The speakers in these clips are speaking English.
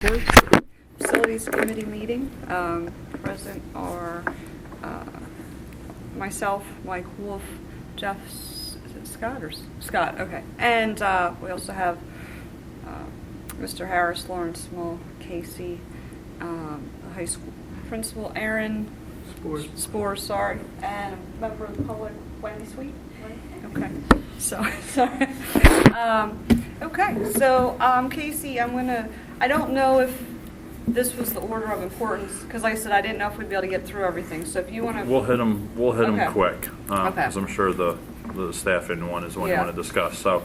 Board Facilities Committee meeting. Present are myself, Mike Wolf, Jeff Scott, Scott, okay. And we also have Mr. Harris, Lawrence Small, Casey, high school principal Aaron Spores, sorry, and a member of the public, Wendy Sweet. Okay, so sorry. Okay, so Casey, I don't know if this was the order of importance, because like I said, I didn't know if we'd be able to get through everything. So if you want to, We'll hit them Okay. quick, Okay. because I'm sure the staffing one is the one you Yeah. want to discuss. So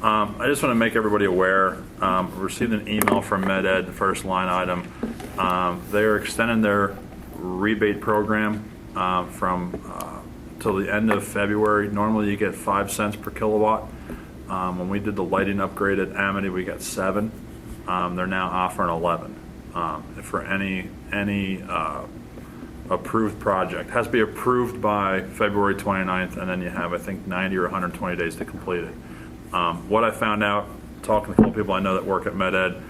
I just want to make everybody aware. Received an email from MedEd, the first line item. They are extending their rebate program from till the end of February. Normally you get 5 cents per kilowatt. When we did the lighting upgrade at Amity, we got 7. They're now offering 11 for any approved project. It has to be approved by February 29th, and then you have, I think, 90 or 120 days to complete it. What I found out, talking to a couple people I know that work at MedEd,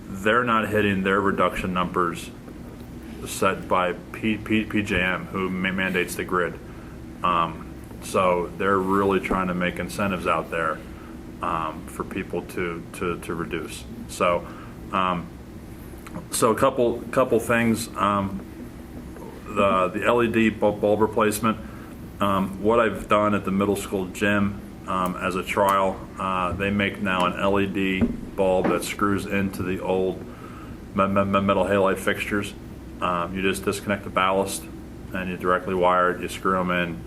they're not hitting their reduction numbers set by PJM, who mandates the grid. So they're really trying to make incentives out there for people to reduce. So a couple things. The LED bulb replacement. What I've done at the middle school gym as a trial, they make now an LED bulb that screws into the old metal halide fixtures. You just disconnect the ballast and you directly wire it. You screw them in.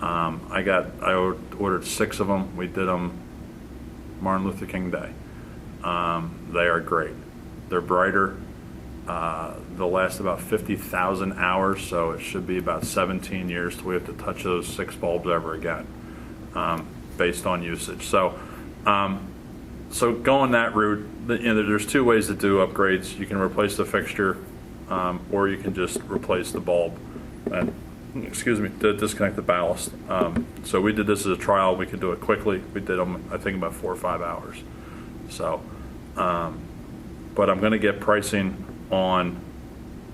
I ordered 6 of them. We did them Martin Luther King Day. They are great. They're brighter. They'll last about 50,000 hours, so it should be about 17 years till we have to touch those 6 bulbs ever again, based on usage. So going that route, there's 2 ways to do upgrades. You can replace the fixture, or you can just replace the bulb and, disconnect the ballast. So we did this as a trial. We could do it quickly. We did them, I think, about 4 or 5 hours. So, but I'm going to get pricing on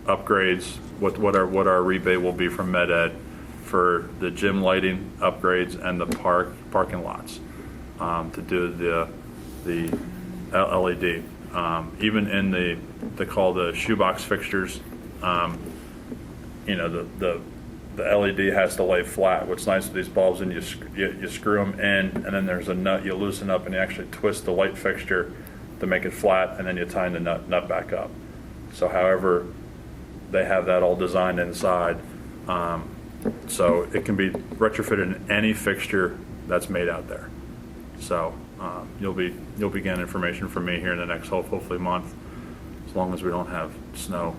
upgrades, what our rebate will be from MedEd for the gym lighting upgrades and the parking lots to do the LED. Even in they call the shoebox fixtures, the LED has to lay flat. What's nice with these bulbs, and you screw them in, and then there's a nut you loosen up, and you actually twist the light fixture to make it flat, and then you tighten the nut back up. So however they have that all designed inside, so it can be retrofitted in any fixture that's made out there. So you'll be getting information from me here in the next hopefully month, as long as we don't have snow.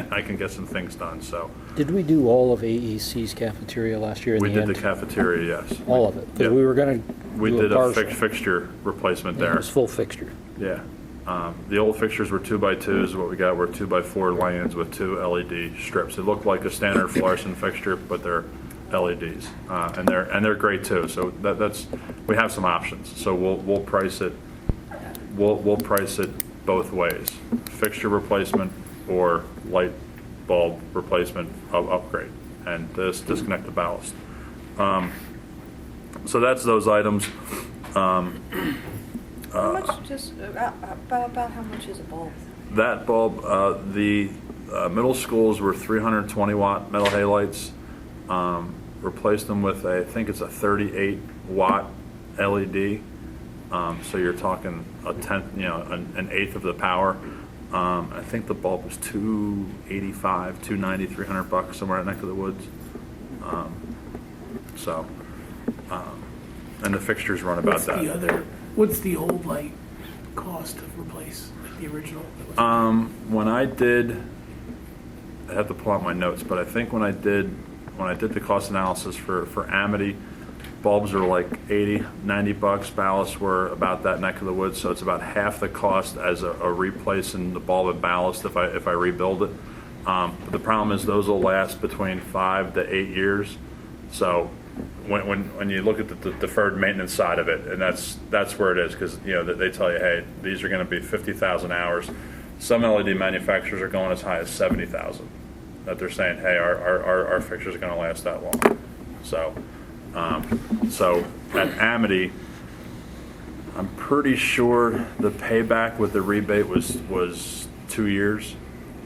I can get some things done. So Did we do all of AEC's cafeteria last year in we the did end? the cafeteria, yes. All of it? Because Yeah. we were going to We do did a partial. fixture replacement Yeah, there. it was full fixture. Yeah. The old fixtures were 2x2s. What we got were 2x4 lanes with 2 LED strips. It looked like a standard fluorescent fixture, but they're LEDs, and they're great too. So that's we have some options. So we'll price it. We'll price it both ways: fixture replacement or light bulb replacement upgrade, and disconnect the ballast. So that's those items. how much, just about how much is a bulb? That bulb, the middle schools were 320 watt metal halides. Replaced them with I think it's a 38 watt LED. So you're talking a tenth, an eighth of the power. I think the bulb was $285, $290, $300 somewhere in that neck of the woods. And the fixtures run about that. What's the old light cost to replace, like the original? When I have to pull out my notes, but I think when I did the cost analysis for Amity, bulbs are like $80, $90. Ballasts were about that neck of the woods, so it's about half the cost as a replacing the bulb and ballast if I rebuild it. But the problem is those will last between 5 to 8 years. So when you look at the deferred maintenance side of it, and that's where it is, because they tell you, hey, these are going to be 50,000 hours. Some LED manufacturers are going as high as 70,000. That they're saying, hey, our fixtures are going to last that long. So, so at Amity, I'm pretty sure the payback with the rebate was 2 years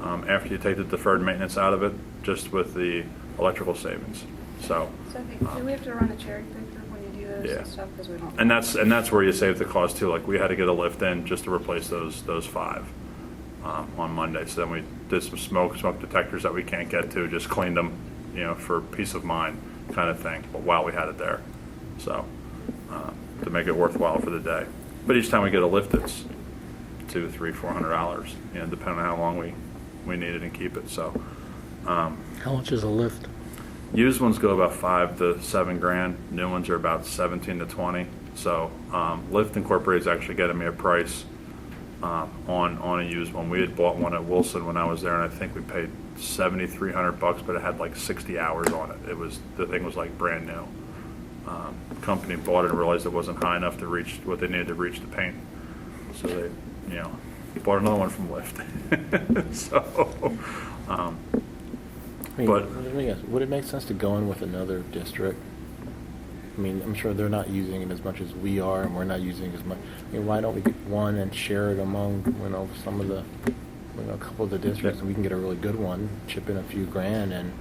after you take the deferred maintenance out of it, just with the electrical savings. So, do we have to run a cherry picker when you do those Yeah. and stuff? Because we don't. and that's where you save the cost too. Like we had to get a lift in just to replace those 5 on Monday. So then we did some smoke detectors that we can't get to, just cleaned them, for peace of mind kind of thing. But while we had it there, so to make it worthwhile for the day. But each time we get a lift, it's $200, $300, $400, depending on how long we need it and keep it. So How much is a lift? used ones go about $5 to $7 grand. New ones are about 17 to 20. So Lift Incorporated is actually getting me a price on a used one. We had bought one at Wilson when I was there, and I think we paid $7,300, but it had like 60 hours on it. The thing was like brand new. Company bought it and realized it wasn't high enough to reach what they needed to reach the paint, so they bought another one from Lift. So I mean, But- let me ask, would it make sense to go in with another district? I mean, I'm sure they're not using it as much as we are, and we're not using it as much. I mean, why don't we get one and share it among, some of the, a couple of the districts, and we can get a really good one, chip in a few grand, and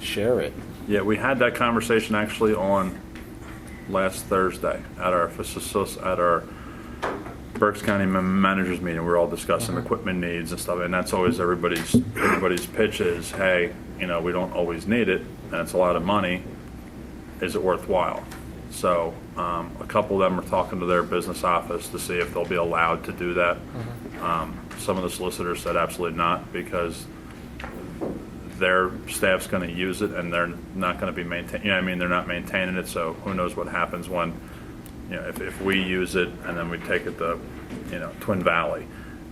share it. Yeah, we had that conversation actually on last Thursday at our Berks County managers meeting. We were all discussing equipment needs and stuff, and that's always everybody's pitch is, hey, we don't always need it, and it's a lot of money. Is it worthwhile? So a couple of them are talking to their business office to see if they'll be allowed to do that. Some of the solicitors said absolutely not, because their staff's going to use it and they're not going to be maintaining. They're not maintaining it, so who knows what happens when, if we use it and then we take it to, Twin Valley,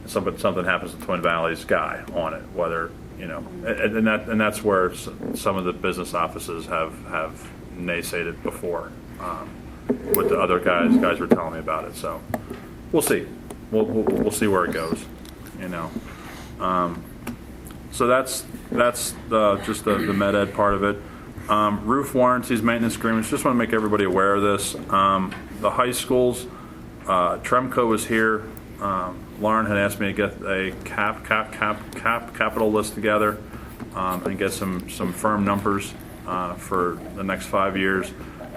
something happens to Twin Valley's guy on it, whether and that's where some of the business offices have naysayed it before. What the other guys were telling me about it, so we'll see. We'll see where it goes, So that's just the med ed part of it. Roof warranties, maintenance agreements. Just want to make everybody aware of this. The high schools, Tremco was here. Lauren had asked me to get a capital list together and get some firm numbers for the next 5 years.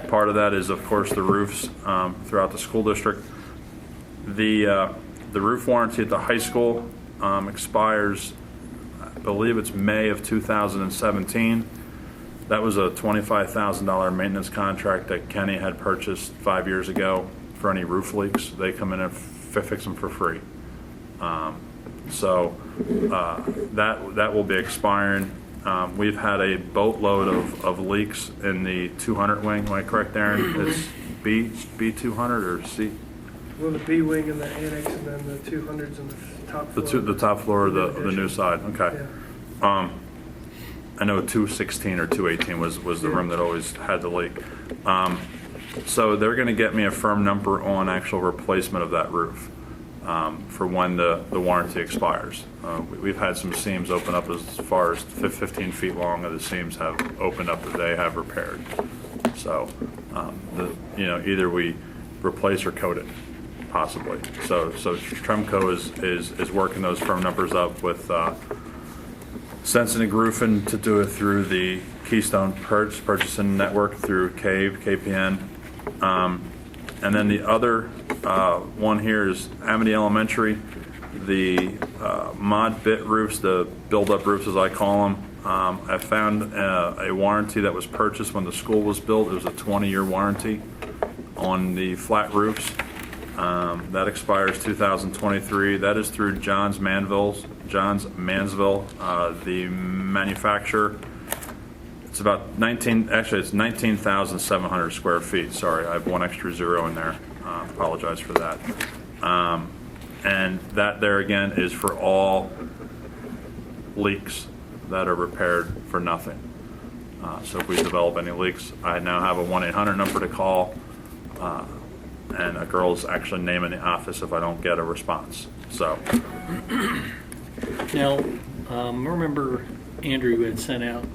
Part of that is, of course, the roofs throughout the school district. The roof warranty at the high school expires, I believe it's May of 2017. That was a $25,000 maintenance contract that Kenny had purchased 5 years ago for any roof leaks. They come in and fix them for free. So that will be expiring. We've had a boatload of leaks in the 200 wing. Am I correct, Aaron? It's B200 or C? Well, the B wing and the annex, and then the 200s and the top floor. The top floor of the new side. Okay. Yeah. I know 216 or 218 was the room that always had the leak. So they're going to get me a firm number on actual replacement of that roof for when the warranty expires. We've had some seams open up as far as 15 feet long, and the seams have opened up that they have repaired. So either we replace or coat it, possibly. So Tremco is working those firm numbers up with Sensitive Roofing to do it through the Keystone Purchasing Network through KPN. And then the other one here is Amity Elementary. The mod bit roofs, the build-up roofs as I call them. I found a warranty that was purchased when the school was built. It was a 20-year warranty on the flat roofs. That expires 2023. That is through Johns Mansville, the manufacturer. It's about 19,700 square feet. Sorry, I have one extra zero in there. Apologize for that. And that there again is for all leaks that are repaired for nothing. So if we develop any leaks, I now have a 1-800 number to call. And a girl's actually name in the office if I don't get a response. So Now, remember Andrew had sent out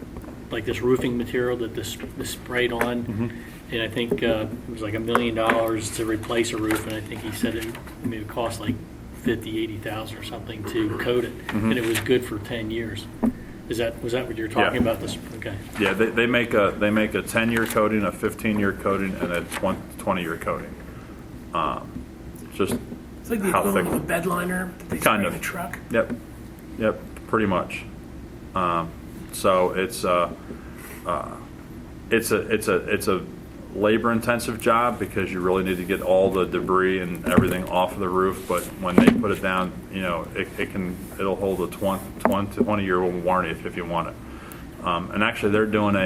like this roofing material that this sprayed on, and I think it was like $1 million to replace a roof, and I think he said it would cost like $80,000 or something to coat it, and it was good for 10 years. Was that what you're talking about? This okay? Yeah, they make a 10-year coating, a 15-year coating, and a 20-year coating. Just It's like the how equivalent thick? of a bed liner that they Kind spray of. in a truck. Yep, pretty much. So it's a labor-intensive job because you really need to get all the debris and everything off of the roof. But when they put it down, it'll hold a 20-year warranty if you want it. And actually, they're doing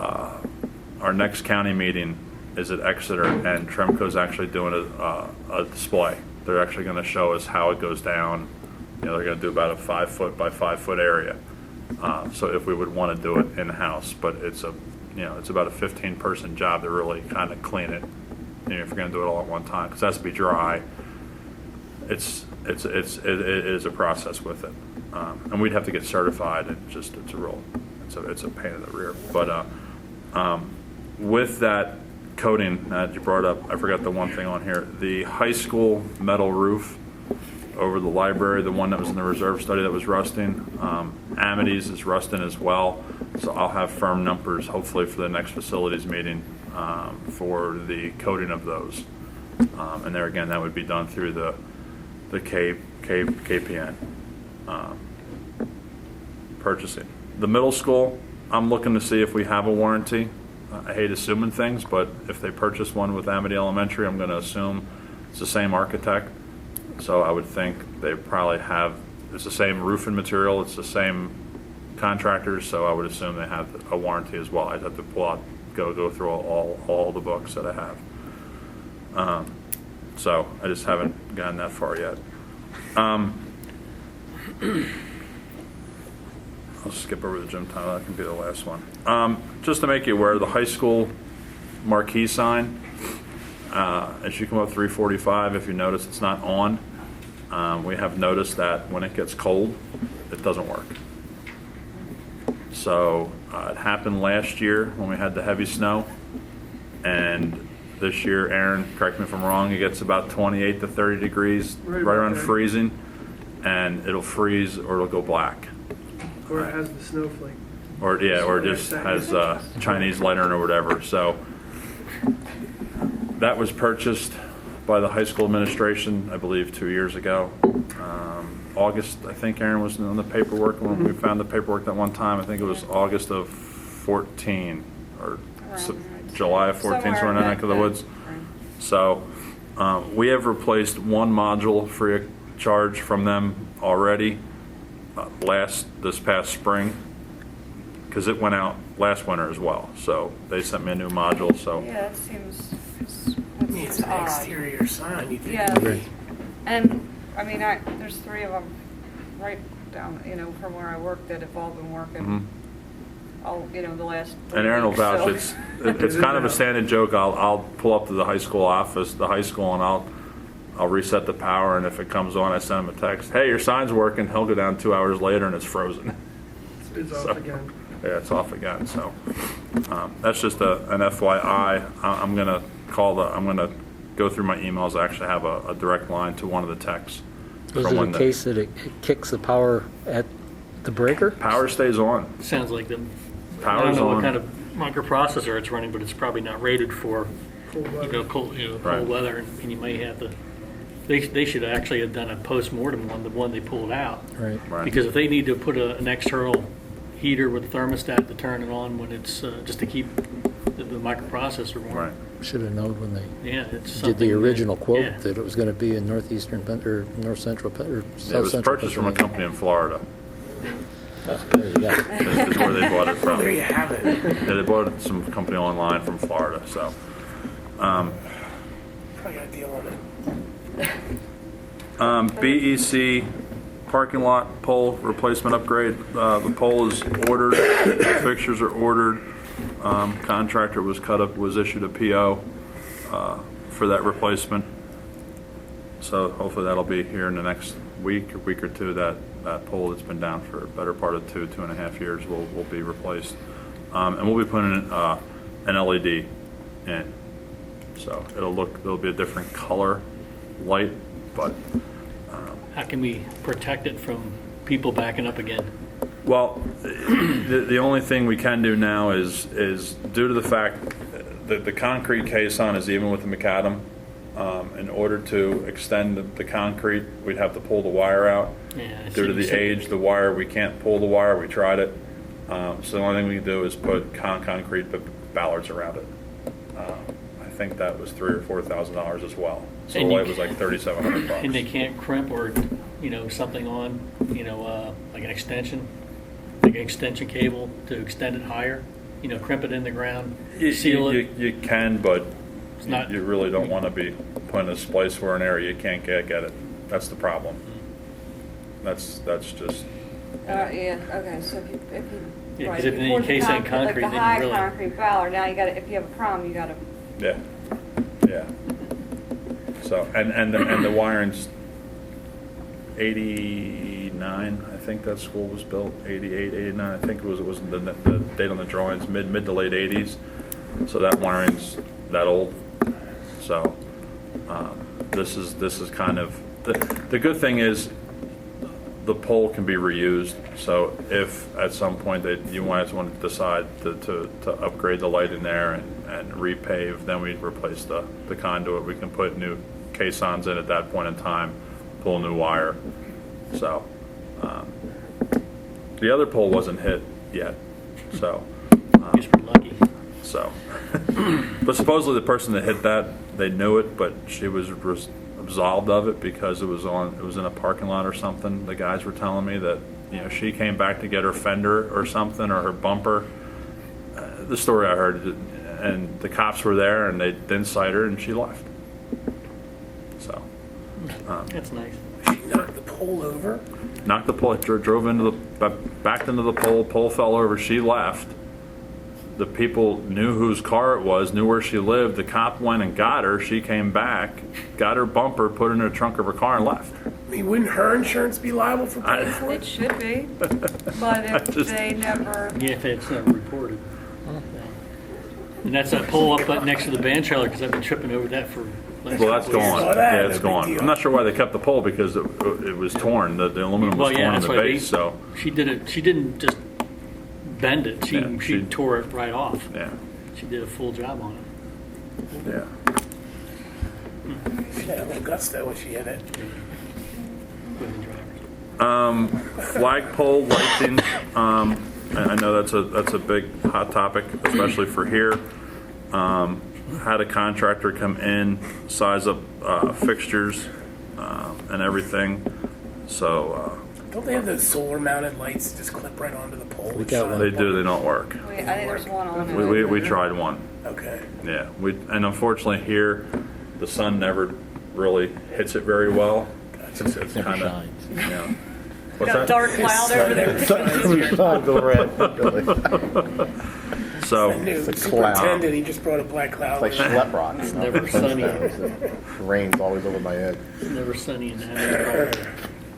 our next county meeting is at Exeter, and Tremco's actually doing a display. They're actually going to show us how it goes down. They're going to do about a 5-foot by 5-foot area. So if we would want to do it in-house, but it's about a 15-person job to really kind of clean it. If you're going to do it all at one time, because it has to be dry. It is a process with it, and we'd have to get certified. It's a pain in the rear. But with that coating that you brought up, I forgot the one thing on here: the high school metal roof over the library, the one that was in the reserve study that was rusting. Amity's is rusting as well, so I'll have firm numbers hopefully for the next facilities meeting for the coating of those. And there again, that would be done through the KPN purchasing. The middle school, I'm looking to see if we have a warranty. I hate assuming things, but if they purchase one with Amity Elementary, I'm going to assume it's the same architect. So I would think they probably have, it's the same roofing material, it's the same contractors, so I would assume they have a warranty as well. I'd have to go through all the books that I have. So I just haven't gotten that far yet. I'll skip over the gym title, that can be the last one. Just to make you aware, the high school marquee sign, as you come up 345, if you notice it's not on, we have noticed that when it gets cold, it doesn't work. So it happened last year when we had the heavy snow, and this year, Aaron, correct me if I'm wrong, it gets about 28 to 30 degrees, right around there. freezing, and it'll freeze or it'll go black. Or it has the snowflake. Or just has Chinese lettering or whatever. So that was purchased by the high school administration, I believe, 2 years ago. August, I think Aaron was on the paperwork when we found the paperwork that one time. I think it was August of 14 or July of 14, somewhere in that neck of the woods. So we have replaced one module free of charge from them already this past spring, because it went out last winter as well. So they sent me a new module. So Yeah, that seems It's an odd. exterior sign. You think? Yeah, and I mean, there's 3 of them right down, from where I work that have all been working. All, the last. 3 and Aaron will weeks, vouch. so- It's kind of a standing joke. I'll pull up to the high school office, the high school, and I'll reset the power, and if it comes on, I send him a text. Hey, your sign's working. He'll go down 2 hours later, and it's frozen. It's So- off again. Yeah, it's off again. So that's just an FYI. I'm gonna go through my emails. I actually have a direct line to one of the techs. Was from it when a the case that it kicks the power at the breaker? power stays on? Sounds like the, I Power's don't know on. what kind of microprocessor it's running, but it's probably not rated for, Cold weather. cold, Right. cold weather, and you may have to, they should actually have done a post-mortem on the one they pulled out. Right. Right. Because if they need to put an external heater with a thermostat to turn it on when it's, just to keep the microprocessor warm. Right. Should have known when they Yeah, it's did something. the original yeah. quote that it was going to be in northeastern or north central or It south was central. purchased from a company in Florida. There you go. Is where they bought it from. There you have it. Yeah, they bought it some company online from Florida. So Probably got a deal on it. BEC parking lot pole replacement upgrade. The pole is ordered. Fixtures are ordered. Contractor was issued a PO for that replacement. So hopefully that'll be here in the next week or two, that pole that's been down for a better part of 2.5 years will be replaced. And we'll be putting an LED in. So it'll be a different color light, but How can we protect it from people backing up again? well, the only thing we can do now is due to the fact that the concrete caisson is even with the macadam. In order to extend the concrete, we'd have to pull the wire out. Yeah, I Due to see. the age, the wire, we can't pull the wire. We tried it. So the only thing we can do is put concrete ballards around it. I think that was $3,000 or $4,000 as well. So And the you light was like $3,700. And they can't crimp or, something on, like an extension cable to extend it higher, crimp it in the ground, seal it. You can, but It's not- you really don't want to be putting a splice for an area you can't get it. That's the problem. That's just. Yeah, okay, so if you, Yeah, right, 'cause if you you pour encase that in concrete, like then the you high really- concrete ballard, now you gotta, if you have a problem, you gotta, Yeah, yeah. So, and the wiring's 89, I think that school was built, 88, 89, I think it was the date on the drawings, mid to late 80s. So that wiring's that old. So, this is kind of, the good thing is, the pole can be reused, so if at some point that you want to decide to upgrade the light in there and repave, then we'd replace the conduit. We can put new caissons in at that point in time, pull new wire. So, the other pole wasn't hit yet, so. Guess we're lucky. So, but supposedly the person that hit that, they knew it, but she was absolved of it because it was in a parking lot or something. The guys were telling me that, she came back to get her fender or something, or her bumper. The story I heard, and the cops were there and they didn't cite her and she left. So, That's nice. She knocked the pole over. knocked the pole, drove backed into the pole fell over, she left. The people knew whose car it was, knew where she lived. The cop went and got her. She came back, got her bumper, put it in the trunk of her car, and left. I mean, wouldn't her insurance be liable for paying for it it? should be, but if they never, Yeah, if it's not reported. And that's that pole up next to the band trailer, because I've been tripping over that for. Well, that's gone. Saw that, Yeah, no it's big gone. deal. I'm not sure why they kept the pole because it was torn. The aluminum Well, was yeah, torn in that's the why base. So she did it. She didn't just bend it. She Yeah, she she- tore it right off. yeah, She did a full job on it. yeah. She had a little guts though when she hit it. With the drivers. Flagpole lighting. And I know that's a big hot topic, especially for here. Had a contractor come in, size up fixtures and everything. So Don't they have those solar mounted lights that just clip right onto the pole? We got one. they do. They don't work. I think there's one on it. We tried one. Okay. Yeah. And unfortunately here, the sun never really hits it very well. It's Never kind of. shines. Yeah. What's Got a that? dark cloud over there. Shines over it. So. The new It's a superintendent, he just brought a black cloud. It's like schlep rock. It's never sunny. Rain's always over my head. It's never sunny in that.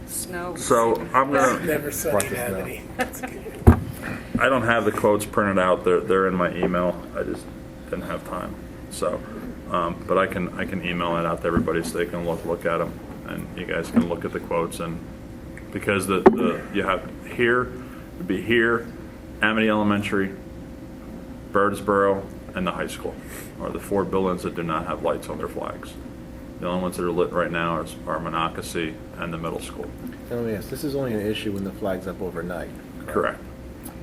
Snow. So I'm gonna. Never sunny Brush in the snow. Amity. That's good. I don't have the quotes printed out. They're in my email. I just didn't have time. So, but I can email it out to everybody so they can look at them, and you guys can look at the quotes. And because you have here, it'd be here, Amity Elementary, Birdsboro, and the high school are the 4 buildings that do not have lights on their flags. The only ones that are lit right now are Monocacy and the middle school. Oh yes, this is only an issue when the flag's up overnight. Correct.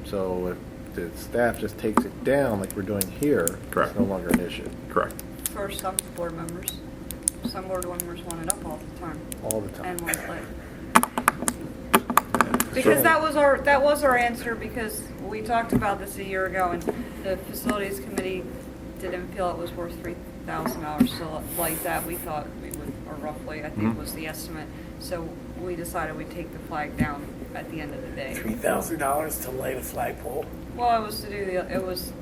So if the staff just takes it down like we're doing here, Correct. it's no longer an issue Correct. For some board members. Some board members want it up all the time all the time. and want it lit. Because that was our answer, because we talked about this a year ago, and the facilities committee didn't feel it was worth $3,000 to light that. We thought we would, or roughly, I think was the estimate. So we decided we'd take the flag down at the end of the day. $3,000 to light a flagpole. Well, it was to do it was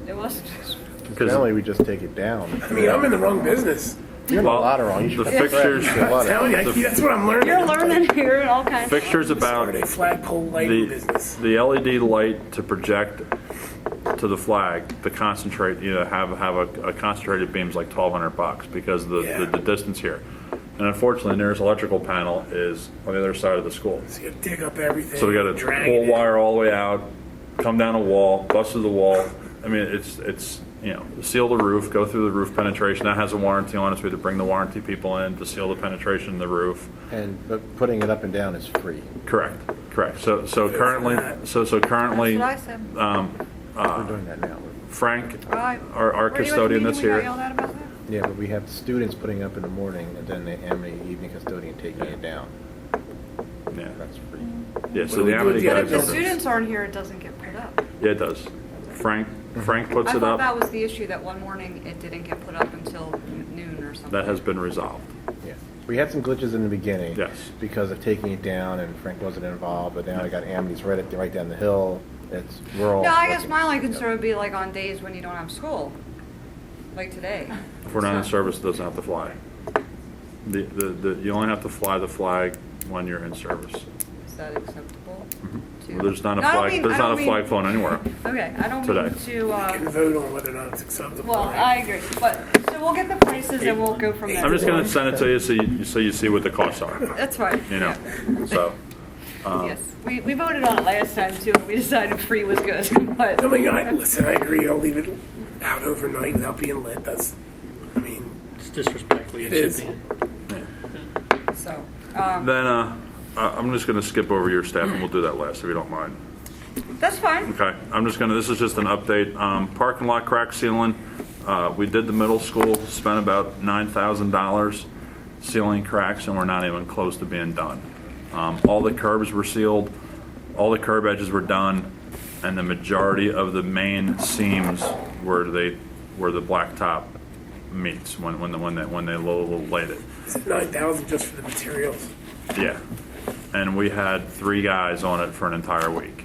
Generally, we just take it down. I mean, I'm in the wrong business. You're Well, a lot wrong. You the should fixtures- I'm telling you, that's what I'm learning. You're learning here and all kinds of Fixtures about Started a flagpole lighting business. the LED light to project to the flag to concentrate, have a concentrated beam's like $1,200 because of Yeah. the distance here. And unfortunately, the nearest electrical panel is on the other side of the school. So you dig up everything. So we got to drag pull it in. wire all the way out, come down a wall, bust through the wall. I mean, it's seal the roof, go through the roof penetration. That has a warranty on it, so we had to bring the warranty people in to seal the penetration of the roof. But putting it up and down is free. Correct. So currently, That's what I said. We're doing that now. Frank, Right. our Were you at the custodian meeting that's we got here. yelled at about that? Yeah, but we have students putting up in the morning and then the Amity evening custodian taking it down. Yeah, That's free. yeah. What So do we the do with Amity the other guys. If the buildings? students aren't here, it doesn't get put up. Yeah, it does. Frank puts I it thought that up. was the issue, that one morning it didn't get put up until noon or something. That has been resolved. Yeah. We had some glitches in the beginning. Yes. Because of taking it down and Frank wasn't involved, but now I got Amity's right down the hill. We're all. No, I guess working my only together. concern would be like on days when you don't have school, like today. If we're not in So- service, it doesn't have to fly. You only have to fly the flag when you're in service. Is that acceptable? to- Well, there's not a No, I don't flag. mean- There's I not a don't mean- flag flown anywhere. Okay, I don't Today. mean to, Can vote on whether or not it's acceptable. well, I agree, but, so we'll get the prices and we'll go from there. I'm just going to send it to you so you see what the costs are. That's fine. Yeah. So. Yes, we voted on it last time too, and we decided free was good, but. I mean, listen, I agree. I'll leave it out overnight without being lit. I mean, It's disrespectful. It is. So, Then I'm just going to skip over your staff, and we'll do that last if you don't mind. that's fine. Okay, this is just an update. Parking lot crack sealing, we did the middle school, spent about $9,000 sealing cracks, and we're not even close to being done. All the curbs were sealed, all the curb edges were done, and the majority of the main seams where the blacktop meets when they laid it. it's 9,000 just for the materials. Yeah, and we had 3 guys on it for an entire week.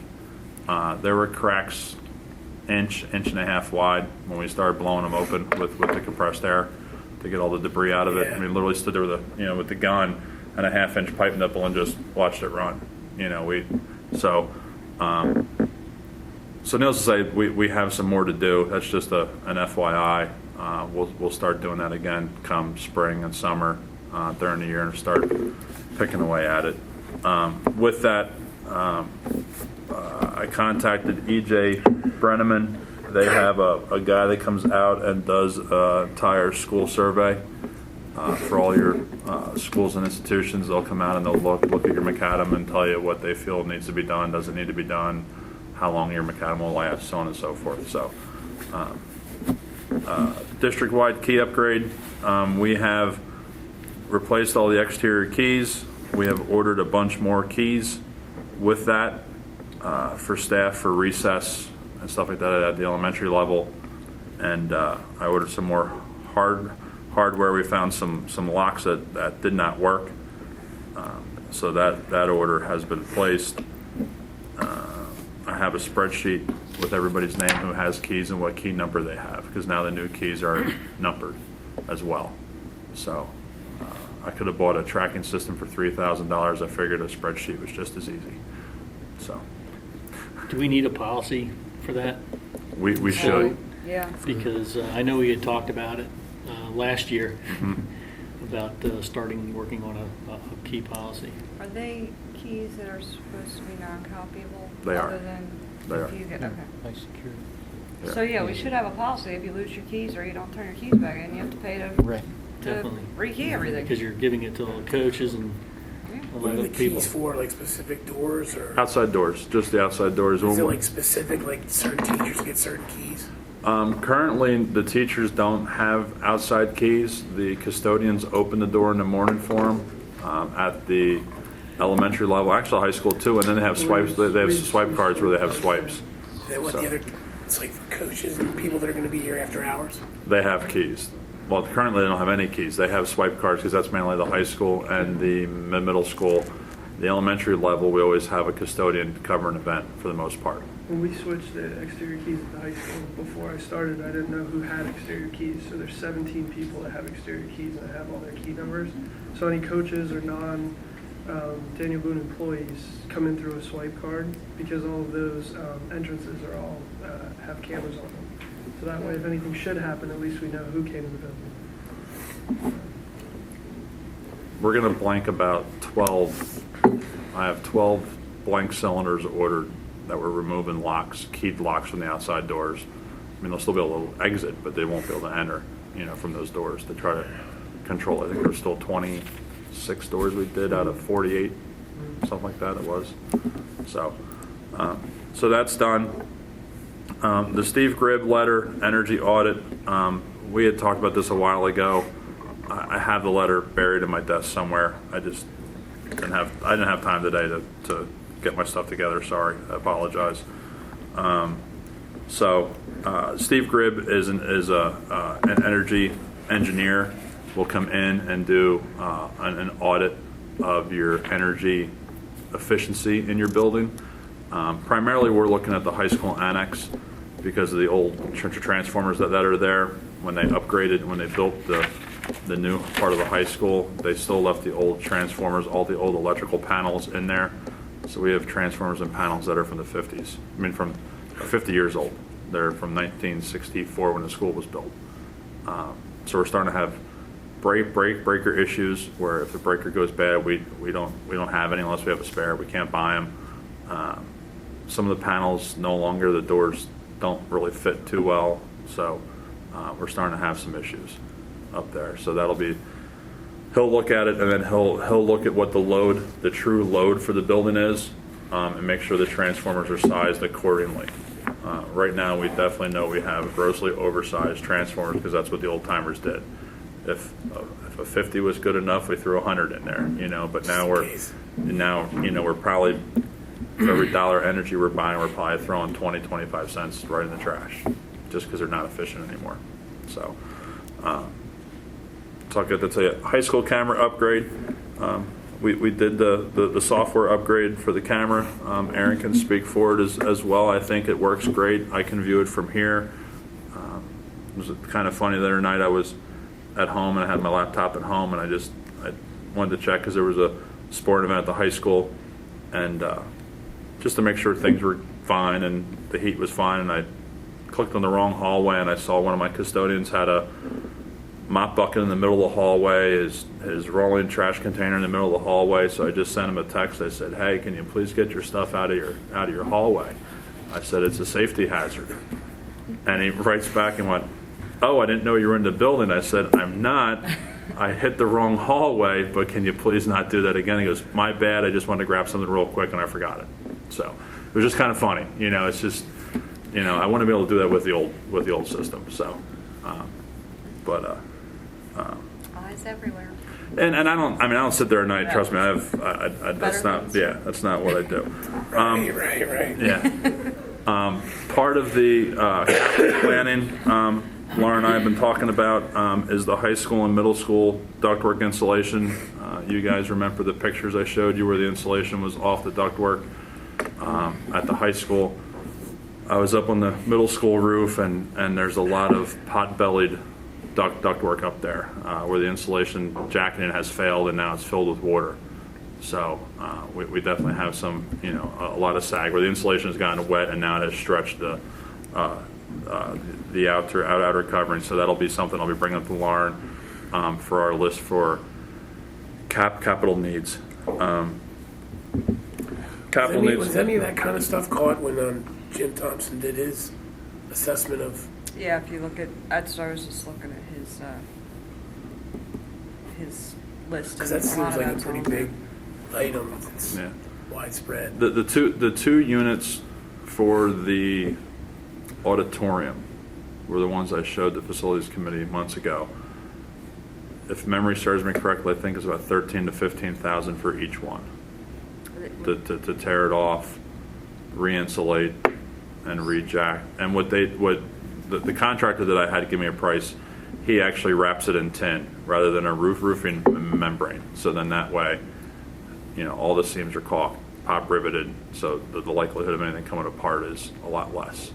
There were cracks inch and a half wide when we started blowing them open with the compressed air to get all the debris out of it. Yeah. I mean, literally stood there with the gun and a half-inch pipe nipple and just watched it run. So needless to say, we have some more to do. That's just an FYI. We'll start doing that again come spring and summer during the year and start picking away at it. With that, I contacted EJ Brenneman. They have a guy that comes out and does a entire school survey for all your schools and institutions. They'll come out and they'll look at your macadam and tell you what they feel needs to be done, doesn't need to be done, how long your macadam will last, so on and so forth. So, district-wide key upgrade. We have replaced all the exterior keys. We have ordered a bunch more keys with that for staff for recess and stuff like that at the elementary level. And I ordered some more hardware. We found some locks that did not work. So that order has been placed. I have a spreadsheet with everybody's name who has keys and what key number they have, because now the new keys are numbered as well. So I could have bought a tracking system for $3,000. I figured a spreadsheet was just as easy. So Do we need a policy for that? we should. Yeah. Because I know we had talked about it last year, about starting working on a key policy. Are they keys that are supposed to be non-copyable? They are. Other than They if are. you get, okay. High security. Yeah. So yeah, we should have a policy. If you lose your keys or you don't turn your keys back in, you have to pay to Right. Definitely. rekey everything. Because you're giving it to all the coaches and Yeah. a What lot are the of people. keys for? Like specific doors or? Outside doors, just the outside doors. Is it like specific, like certain teachers get certain keys? Currently, the teachers don't have outside keys. The custodians open the door in the morning for them at the elementary level, actually high school too, and then they have swipes. They have swipe cards where they have swipes. Then what So- the other, it's like for coaches and people that are going to be here after hours? They have keys. Well, currently they don't have any keys. They have swipe cards because that's mainly the high school and the middle school The elementary level, we always have a custodian to cover an event for the most part. When we switched to exterior keys at the high school, before I started, I didn't know who had exterior keys. So there's 17 people that have exterior keys, and I have all their key numbers. So any coaches or Daniel Boone employees come in through a swipe card, because all of those entrances are all have cameras on them. So that way, if anything should happen, at least we know who came to the building. We're going to blank about 12. I have 12 blank cylinders ordered that we're removing locks, keyed locks from the outside doors. I mean, they'll still be able to exit, but they won't be able to enter, from those doors to try to control it. I think there's still 26 doors we did out of 48, something like that it was. So that's done. The Steve Gribb letter, energy audit, we had talked about this a while ago. I have the letter buried in my desk somewhere. I just didn't have time today to get my stuff together. Sorry, I apologize. Steve Gribb is an energy engineer. Will come in and do an audit of your energy efficiency in your building. Primarily, we're looking at the high school annex because of the old transformers that are there. When they upgraded, when they built the new part of the high school, they still left the old transformers, all the old electrical panels in there. So we have transformers and panels that are from the 50s. I mean, from 50 years old. They're from 1964 when the school was built. So we're starting to have breaker issues where if the breaker goes bad, we don't have any unless we have a spare. We can't buy them. Some of the panels no longer, the doors don't really fit too well. So we're starting to have some issues up there. So that'll be, he'll look at it and then he'll look at what the true load for the building is, and make sure the transformers are sized accordingly. Right now, we definitely know we have grossly oversized transformers because that's what the old timers did. If a 50 was good enough, we threw 100 in there, but now we're probably, for every dollar energy we're buying, we're probably throwing 20, 25 cents right in the trash just because they're not efficient anymore. So, I'll get to tell you, high school camera upgrade. We did the software upgrade for the camera. Aaron can speak for it as well. I think it works great. I can view it from here. It was kind of funny the other night. I was at home and I had my laptop at home and I wanted to check because there was a sport event at the high school, and just to make sure things were fine and the heat was fine. And I clicked on the wrong hallway and I saw one of my custodians had a mop bucket in the middle of the hallway, his rolling trash container in the middle of the hallway. So I just sent him a text. I said, "Hey, can you please get your stuff out of your hallway?" I said, "It's a safety hazard." And he writes back and went, "Oh, I didn't know you were in the building." I said, "I'm not. I hit the wrong hallway, but can you please not do that again?" He goes, "My bad. I just wanted to grab something real quick and I forgot it." So it was just kind of funny. It's just, I want to be able to do that with the old system. So, Eyes everywhere. And I don't sit there at night. Trust me, that's not what I do. Right. Yeah. Part of the capital planning Laura and I have been talking about is the high school and middle school ductwork insulation. You guys remember the pictures I showed you where the insulation was off the ductwork at the high school. I was up on the middle school roof, and there's a lot of pot-bellied ductwork up there where the insulation jacketing has failed and now it's filled with water. So we definitely have some, a lot of sag where the insulation has gotten wet and now it has stretched the outer covering. So that'll be something I'll be bringing up to Lauren for our list for capital needs. Capital needs. Was any of that kind of stuff caught when Jim Thompson did his assessment of? Yeah, if you look at, I was just looking at his list. Because that seems like a pretty big item. It's widespread. The two units for the auditorium were the ones I showed the facilities committee months ago. If memory serves me correctly, I think it's about $13,000 to $15,000 for each one to tear it off, re-insulate, and rejack. And the contractor that I had give me a price, he actually wraps it in tin rather than a roofing membrane. So then that way, all the seams are caulked, pop riveted, so the likelihood of anything coming apart is a lot less.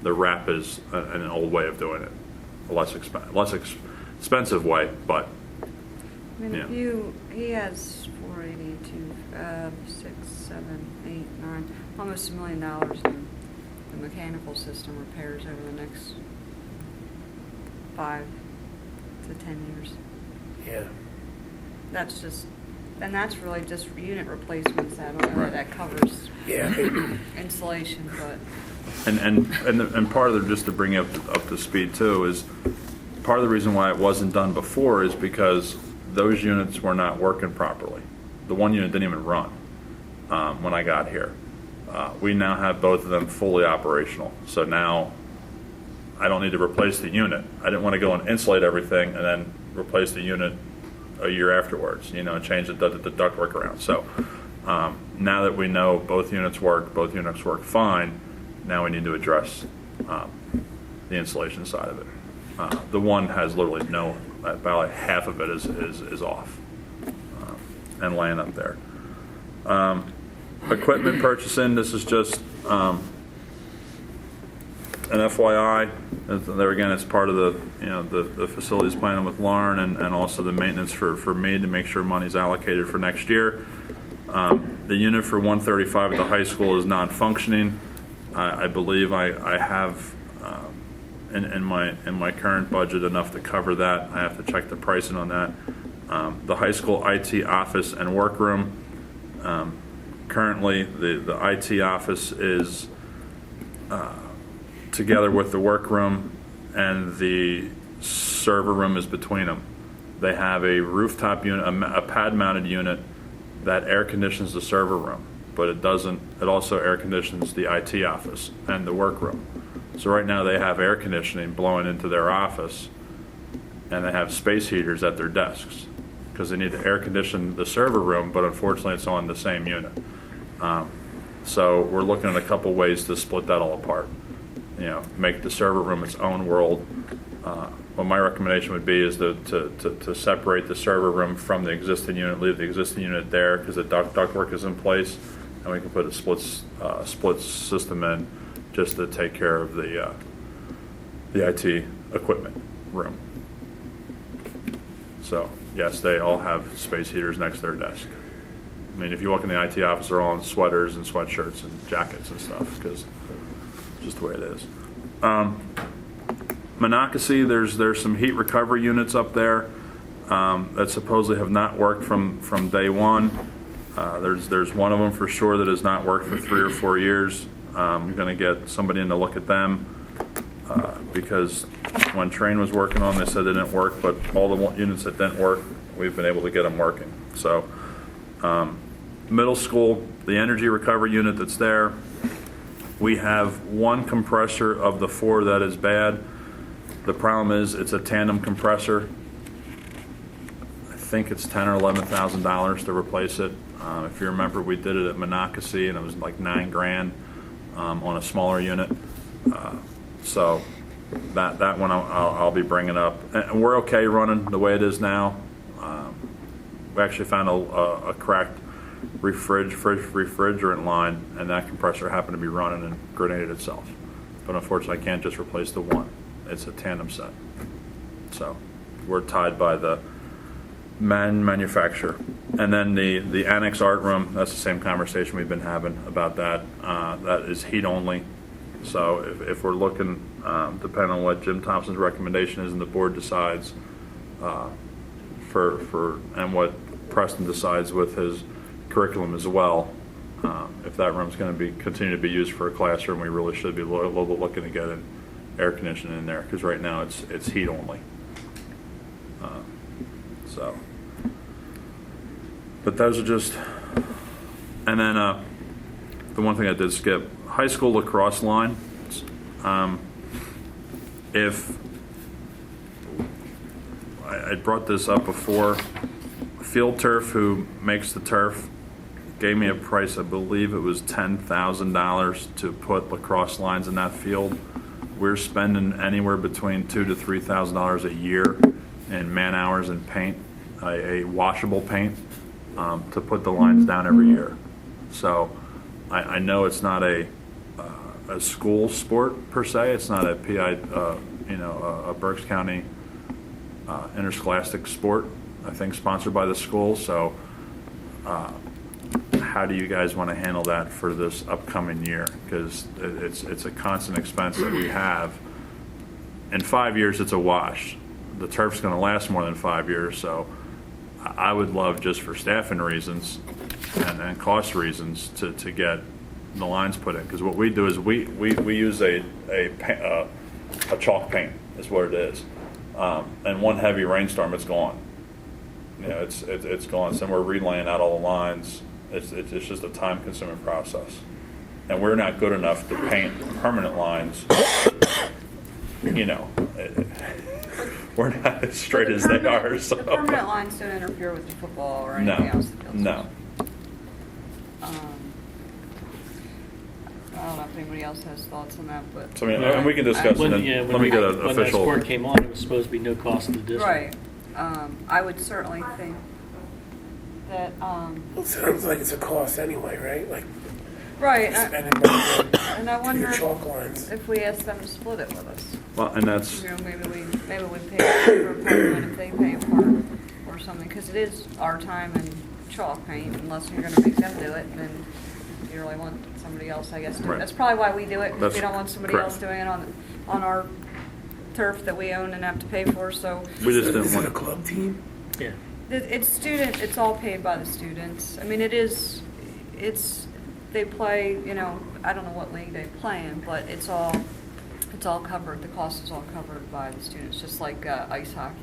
The wrap is an old way of doing it, a less expensive way, but I mean, Yeah. he has 482, 6, 7, 8, 9, almost $1 million in the mechanical system repairs over the next 5 to 10 years. Yeah. That's really just unit replacements. I don't know Right. that covers Yeah. insulation, but and part of just to bring you up to speed too is part of the reason why it wasn't done before is because those units were not working properly. The one unit didn't even run when I got here. We now have both of them fully operational, so now I don't need to replace the unit. I didn't want to go and insulate everything and then replace the unit a year afterwards, and change the ductwork around. So now that we know both units work fine, now we need to address the insulation side of it. The one has literally about like half of it is off and laying up there. Equipment purchasing, this is just an FYI. There again, it's part of the facilities planning with Lauren and also the maintenance for me to make sure money's allocated for next year. The unit for 135 at the high school is non-functioning. I believe I have in my current budget enough to cover that. I have to check the pricing on that. The high school IT office and workroom. Currently, the IT office is together with the workroom, and the server room is between them. They have a rooftop unit, a pad-mounted unit that air conditions the server room, but it doesn't. It also air conditions the IT office and the workroom. So right now they have air conditioning blowing into their office, and they have space heaters at their desks because they need to air condition the server room, but unfortunately it's on the same unit. So we're looking at a couple ways to split that all apart. Make the server room its own world. What my recommendation would be is to separate the server room from the existing unit, leave the existing unit there because the ductwork is in place, and we can put a split system in just to take care of the IT equipment room. So yes, they all have space heaters next to their desk. I mean, if you walk in the IT office, they're all in sweaters and sweatshirts and jackets and stuff because it's just the way it is. Monocacy, there's some heat recovery units up there that supposedly have not worked from day one. There's one of them for sure that has not worked for 3 or 4 years. I'm going to get somebody in to look at them because when Train was working on them, they said they didn't work, but all the units that didn't work, we've been able to get them working. So middle school, the energy recovery unit that's there, we have one compressor of the 4 that is bad. The problem is it's a tandem compressor. I think it's $10,000 or $11,000 to replace it. If you remember, we did it at Monocacy, and it was like $9,000 on a smaller unit. So that one I'll be bringing up. And we're okay running the way it is now. We actually found a cracked refrigerant line, and that compressor happened to be running and grenaded itself. But unfortunately, I can't just replace the one. It's a tandem set. So we're tied by the manufacturer. And then the annex art room, that's the same conversation we've been having about that. That is heat only. So if we're looking, depending on what Jim Thompson's recommendation is and the board decides, and what Preston decides with his curriculum as well, if that room's going to continue to be used for a classroom, we really should be looking to get an air conditioning in there because right now it's heat only. But those are just, and then the one thing I did skip, high school lacrosse line. If I brought this up before, Field Turf, who makes the turf, gave me a price, I believe it was $10,000 to put lacrosse lines in that field. We're spending anywhere between $2,000 to $3,000 a year in man hours and paint, a washable paint. to put the lines down every year. So I know it's not a school sport per se. It's not a PI, a Berks County interscholastic sport, I think sponsored by the school. So how do you guys want to handle that for this upcoming year? Because it's a constant expense that we have. In 5 years, it's a wash. The turf's going to last more than 5 years, so I would love, just for staffing reasons and cost reasons, to get the lines put in. Because what we do is we use a chalk paint is what it is. And one heavy rainstorm, it's gone. It's gone. So we're relaying out all the lines. It's just a time-consuming process. And we're not good enough to paint permanent lines. We're not as straight as they are. So. The permanent lines don't interfere with the football or anything else. No. I don't know if anybody else has thoughts on that, but. So, and we can discuss it. When, Let yeah, when me get we- an when that official. sport came on, it was supposed to be no cost to the district. Right. I would certainly think that, It sounds like it's a cost anyway, right? Like right, spending money and I on wonder your chalk lines. if we ask them to split it with us. Well, and that's Maybe we pay for a part if they pay a part or something, because it is our time and chalk paint, unless you're gonna make them do it, then you really want somebody else, I guess, to do it. Right. That's probably why we do it, because we That's don't want somebody correct. else doing it on our turf that we own and have to pay for, so. we just Is didn't it a want. club team? Yeah. It's all paid by the students. I mean, they play, I don't know what league they play in, but it's all covered, the cost is all covered by the students, just like ice hockey,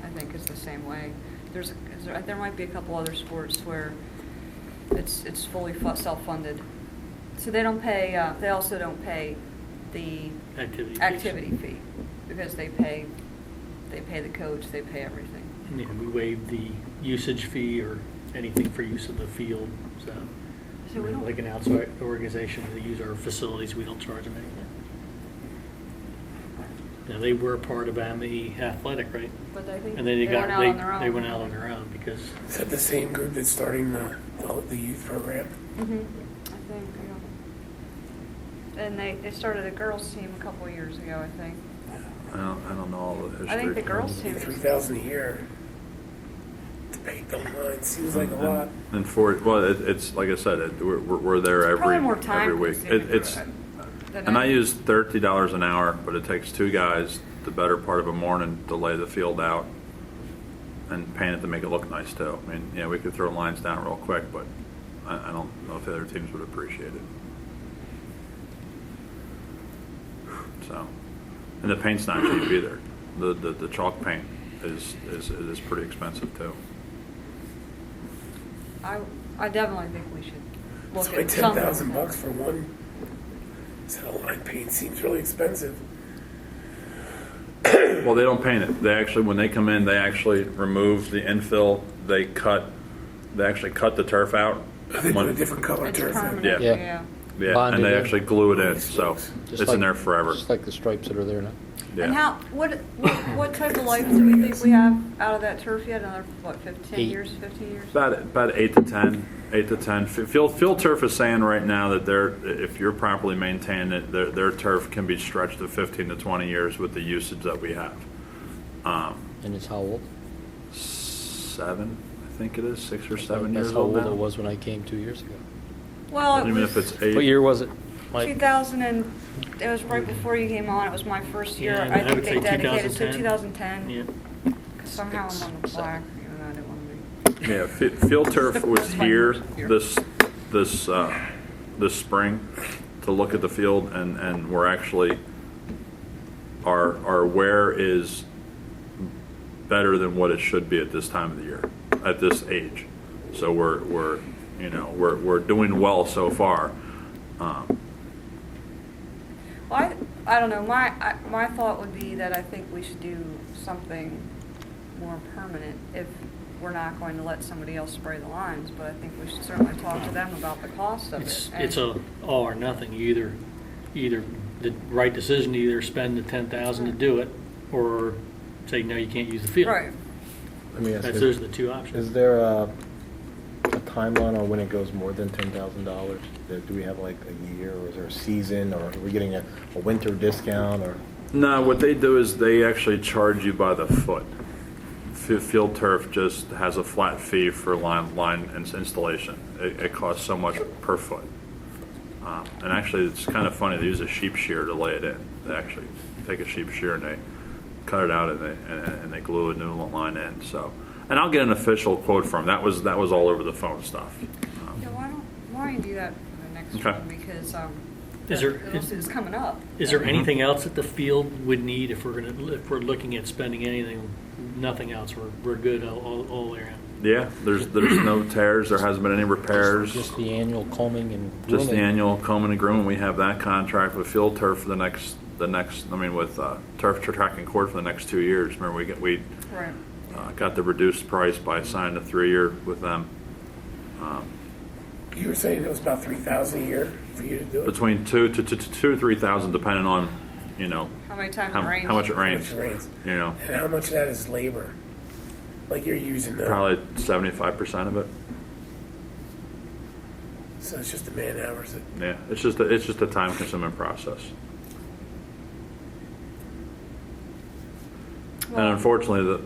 I think is the same way. There might be a couple other sports where it's fully self-funded. So they don't pay, they also don't pay the activity fee, because they pay the coach, they pay everything. Yeah, we waived the usage fee or anything for use of the field, so. So we don't- Like an outside organization to use our facilities, we don't charge them anything. Now, they were part of AMI Athletic, right? But I think And they then went out on their own. they went out on their own because, Is that the same group that's starting the youth program? Mhm. I think, and they started a girls' team a couple of years ago, I think. I don't know all the history. I think the girls' team is. $3,000 a year to paint the lines seems like a lot. And it's like I said, we're there Probably every more time week. consuming It's than and I use $30 an hour, but it takes two guys the better part of a morning to lay the field out and paint it to make it look nice too. I mean, we could throw lines down real quick, but I don't know if the other teams would appreciate it. So, and the paint's not cheap either. The chalk paint is pretty expensive too. I definitely think we should look It's like at something. $10,000 for one set of line paint seems really expensive. Well, they don't paint it. They actually, when they come in, they actually remove the infill. They actually cut the turf out. They put a different color It's turf in. permanent, Yeah. yeah. Yeah, Bonded and they in. actually glue it in, so Just it's like- in there forever. Just like the stripes that are there now. Yeah. And what type of life do we think we have out of that turf yet? Another, 15 8. years, 15 years? About 8 to 10. 8 to 10. Field turf is saying right now that if you're properly maintaining it, their turf can be stretched to 15 to 20 years with the usage that we have. And it's how old? 7, I think it is, 6 or 7 years That's how old old now. it was when I came 2 years ago. Well, Even if it's 8. What year was it, Mike? 2000 and, it was right before you came on. It was my first year. Yeah, I I think would they say dedicated to 2010. 2010. yeah. Somehow I'm on the black, even though I didn't want to be. Yeah, field turf was That's my here first year. this spring to look at the field, and we're actually our wear is better than what it should be at this time of the year, at this age. So we're doing well so far. Well, I don't know. My thought would be that I think we should do something more permanent if we're not going to let somebody else spray the lines. But I think we should certainly talk to them about the cost of it. It's a all or nothing. You either the right decision to either spend the $10,000 to do it, or say no, you can't use the field. Right. Let me ask you, Those are the two options. is there timeline on when it goes more than $10,000? Do we have like a year, or is there a season, or are we getting a winter discount, or? No, what they do is they actually charge you by the foot. Field Turf just has a flat fee for line installation. It costs so much per foot. And actually, it's kind of funny. They use a sheep shear to lay it in. They actually take a sheep shear and they cut it out and they glue a new line in. So, and I'll get an official quote from 'em. That was all over the phone stuff. Yeah, why don't you do that for the next Okay. one, because it's coming up. Is there anything else that the field would need if we're looking at spending anything? Nothing else. We're good all the way around. Yeah, there's no tears. There hasn't been any repairs. Just the annual combing and Just the grooming. annual combing and grooming. We have that contract with Field Turf for the next. With Turf Track and Court for the next 2 years. Remember, we Right. got the reduced price by signing a 3-year with them. You were saying it was about $3,000 a year for you to do it. Between 2,000 to 3,000, depending on, How many times how it rains? much it How rains. much it rains. You know, And how much of that is labor? Like you're using the, probably 75% of it. so it's just the man hours that. Yeah, it's just a time-consuming process. Well, And unfortunately,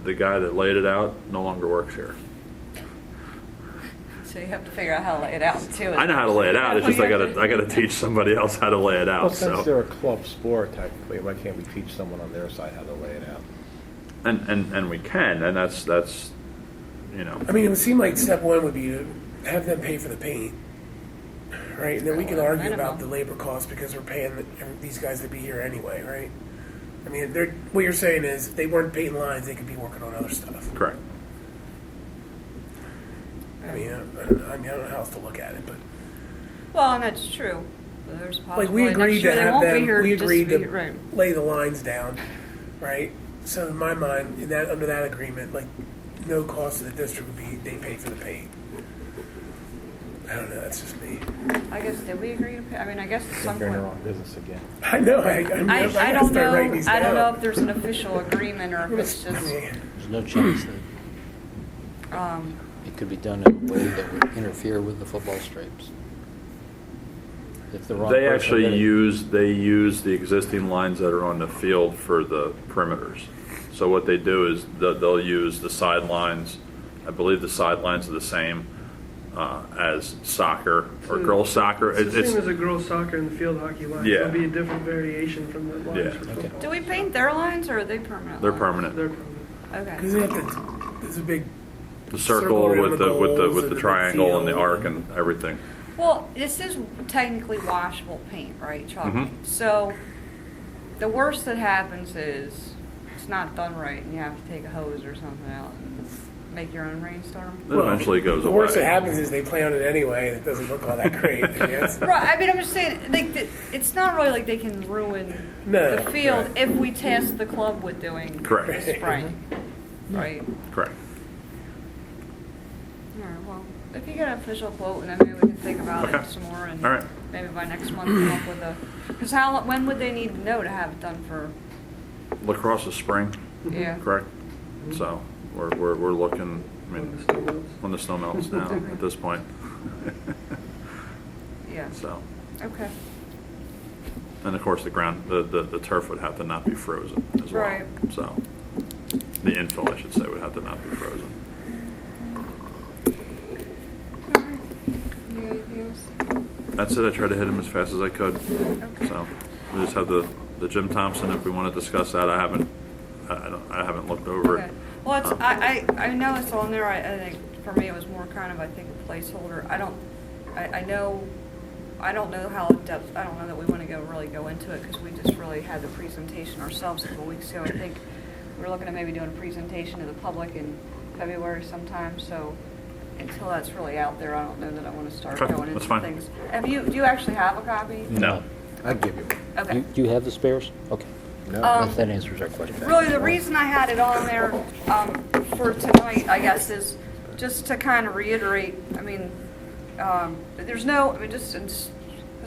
the guy that laid it out no longer works here. So you have to figure out how to lay it out too. I know how to lay it out. It's just I gotta teach somebody else how to lay it Well, out. since So. they're a club sport, technically, why can't we teach someone on their side how to lay it out? And we can, and that's I mean, it would seem like step one would be to have them pay for the paint, right? And then we can argue Minimum. about the labor costs because we're paying these guys to be here anyway, right? I mean, what you're saying is if they weren't painting lines, they could be working on other stuff. correct. I mean, I don't know how else to look at it, but Well, and that's true. But there's a like we possibility agreed next year to they have won't be them, here we just agreed be- to right. lay the lines down, right? So in my mind, under that agreement, like no cost to the district would be they pay for the paint. I don't know. That's just me. I guess did we agree to pay? I mean, I guess at some They're in the point. wrong business again. I know. I I gotta don't start writing know. these I don't know down. if there's an official agreement or if it's I just. mean, There's no chance that it could be done in a way that would interfere with the football stripes. If the wrong They person actually did it. use the existing lines that are on the field for the perimeters. So what they do is they'll use the sidelines. I believe the sidelines are the same as soccer or girls soccer. It's the same as a girls' soccer and the field hockey line. Yeah. It'll be a different variation from the lines Yeah. for Okay. football. Do we paint their lines or are they permanent? They're lines? permanent. They're permanent. Okay. because they have to. There's a big. The Circle circle around with the the goals and the triangle and the field. arc and everything. Well, this is technically washable paint, right? Chalk Mhm. paint. So the worst that happens is it's not done right and you have to take a hose or something out and make your own rainstorm. It eventually goes The away. worst that happens is they play on it anyway, and it doesn't look all that great. I guess. Right. I mean, I'm just saying, it's not really like they can ruin No, the field right. if we task the club with doing Correct. the spraying. Right. Correct. All right. Well, if you get an official quote, and then maybe we can think about Okay. it some more, and All right. maybe by next month come up with a. Because when would they need to know to have it done for? Lacrosse is spring, Yeah. correct? So we're looking. I When mean, the snow melts. when the snow melts now at this point. Yeah. So, Okay. and of course the ground, the turf would have to not be frozen as well. Right. So, the infill, I should say, would have to not be frozen. All right. You got anything else? That's it. I tried to hit him as fast as I could. Okay. So, we just have the Jim Thompson. If we want to discuss that, I haven't looked over Okay. it. Well, it's, I know it's on there. I think for me it was more kind of, I think, a placeholder. I don't know how in depth. I don't know that we want to really go into it because we just really had the presentation ourselves a couple weeks ago. I think we're looking at maybe doing a presentation to the public in February sometime. So until that's really out there, I don't know that I want to start Okay, going that's into fine. things. Do you actually have a copy? No. I'd give you one. Okay. Do you have the spares? Okay. No, Um, That answers our question. Really, the reason I had it on there for tonight, I guess, is just to kind of reiterate, I mean, there's no, I mean,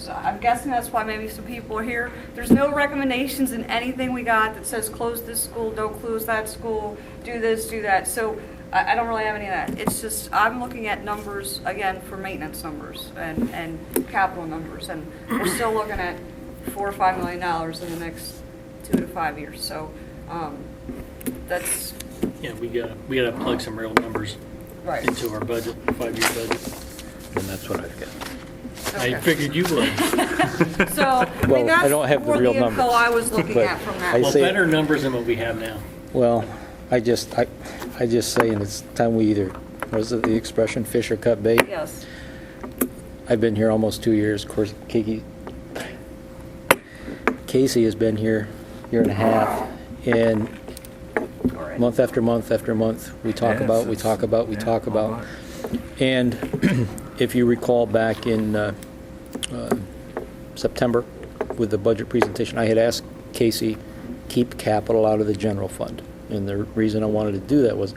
I'm guessing that's why maybe some people are here. There's no recommendations in anything we got that says close this school, don't close that school, do this, do that. So I don't really have any of that. It's just, I'm looking at numbers, again, for maintenance numbers and capital numbers, and we're still looking at $4 or $5 million in the next 2 to 5 years, so, that's, Yeah, we gotta plug some real numbers right. into our budget, 5-year budget. And that's what I've got. I Okay. figured you would. So, I Well, mean, I that's don't have the more real the info numbers, I was looking but at from I that. Well, say- better numbers than what we have now. Well, I just saying it's time we either, what is it, the expression, fish or cut bait? Yes, I've been here almost 2 years. Of course, Casey has been here a year and a half, and all right. month after month after month, we talk Yes, about, we it's- talk about, we yeah, talk all about. right. And if you recall back in September with the budget presentation, I had asked Casey, keep capital out of the general fund. And the reason I wanted to do that was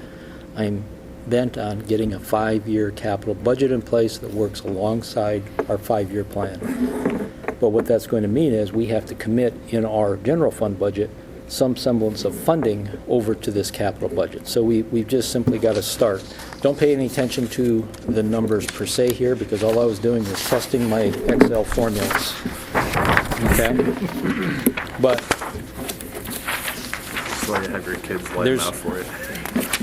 I'm bent on getting a 5-year capital budget in place that works alongside our 5-year plan. But what that's going to mean is we have to commit in our general fund budget some semblance of funding over to this capital budget. So we've just simply got to start. Don't pay any attention to the numbers per se here, because all I was doing was testing my Excel formulas. Okay? But, That's why you have your kids lay them There's- out for you.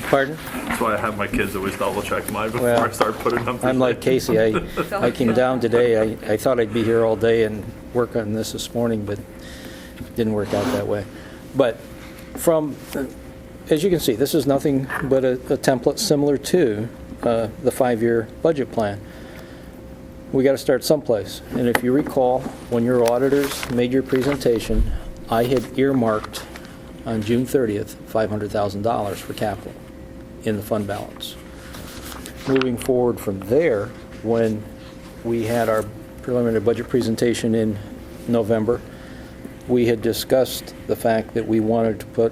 pardon? That's why I have my kids always double check mine before Well, I start putting numbers I'm like in. Casey. I came down today. I thought I'd be here all day and work on this morning, but didn't work out that way. But as you can see, this is nothing but a template similar to the 5-year budget plan. We got to start someplace. And if you recall, when your auditors made your presentation, I had earmarked on June 30th $500,000 for capital in the fund balance. Moving forward from there, when we had our preliminary budget presentation in November, we had discussed the fact that we wanted to put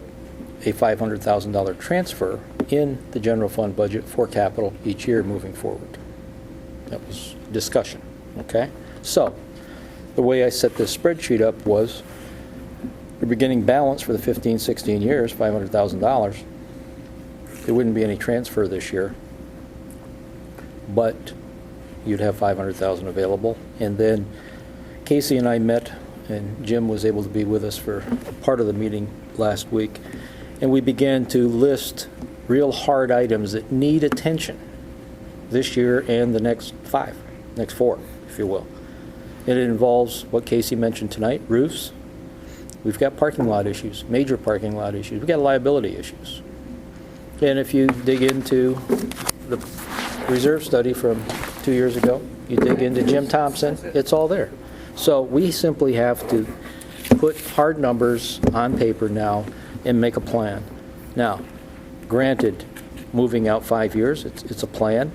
a $500,000 transfer in the general fund budget for capital each year moving forward. That was discussion, okay? So, the way I set this spreadsheet up was the beginning balance for the 15-16 years, $500,000. There wouldn't be any transfer this year, but you'd have $500,000 available. And then Casey and I met, and Jim was able to be with us for part of the meeting last week, and we began to list real hard items that need attention this year and the next 4, if you will. And it involves what Casey mentioned tonight, roofs. We've got parking lot issues, major parking lot issues. We've got liability issues. And if you dig into the reserve study from 2 years ago, you dig into Jim Thompson, it's all there. So we simply have to put hard numbers on paper now and make a plan. Now, granted, moving out 5 years, it's a plan.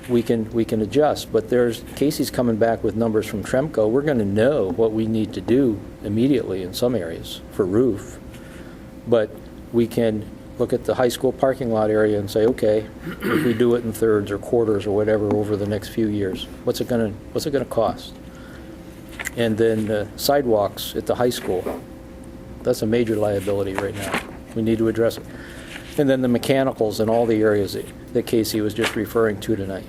We can adjust, but Casey's coming back with numbers from Tremco. We're going to know what we need to do immediately in some areas for roof, but we can look at the high school parking lot area and say, okay, if we do it in thirds or quarters or whatever over the next few years, what's it going to cost? And then sidewalks at the high school, that's a major liability right now. We need to address it. And then the mechanicals in all the areas that Casey was just referring to tonight.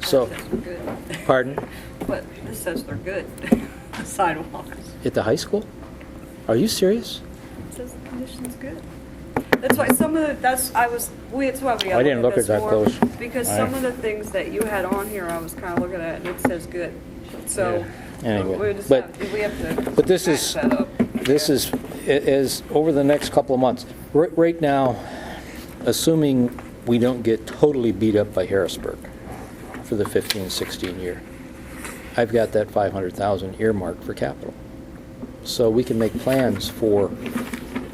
So, This says they're good. pardon? But this says they're good, sidewalks. At the high school? Are you serious? It says the condition's good. That's why some of the, that's why we gotta I didn't look this at that more, close. Because I- some of the things that you had on here, I was kind of looking at, and it says good. So, Anyway, we just but- have, we have to but this match is- that up. This is over the next couple of months. Right now, assuming we don't get totally beat up by Harrisburg for the 15-16 year, I've got that $500,000 earmarked for capital. So we can make plans for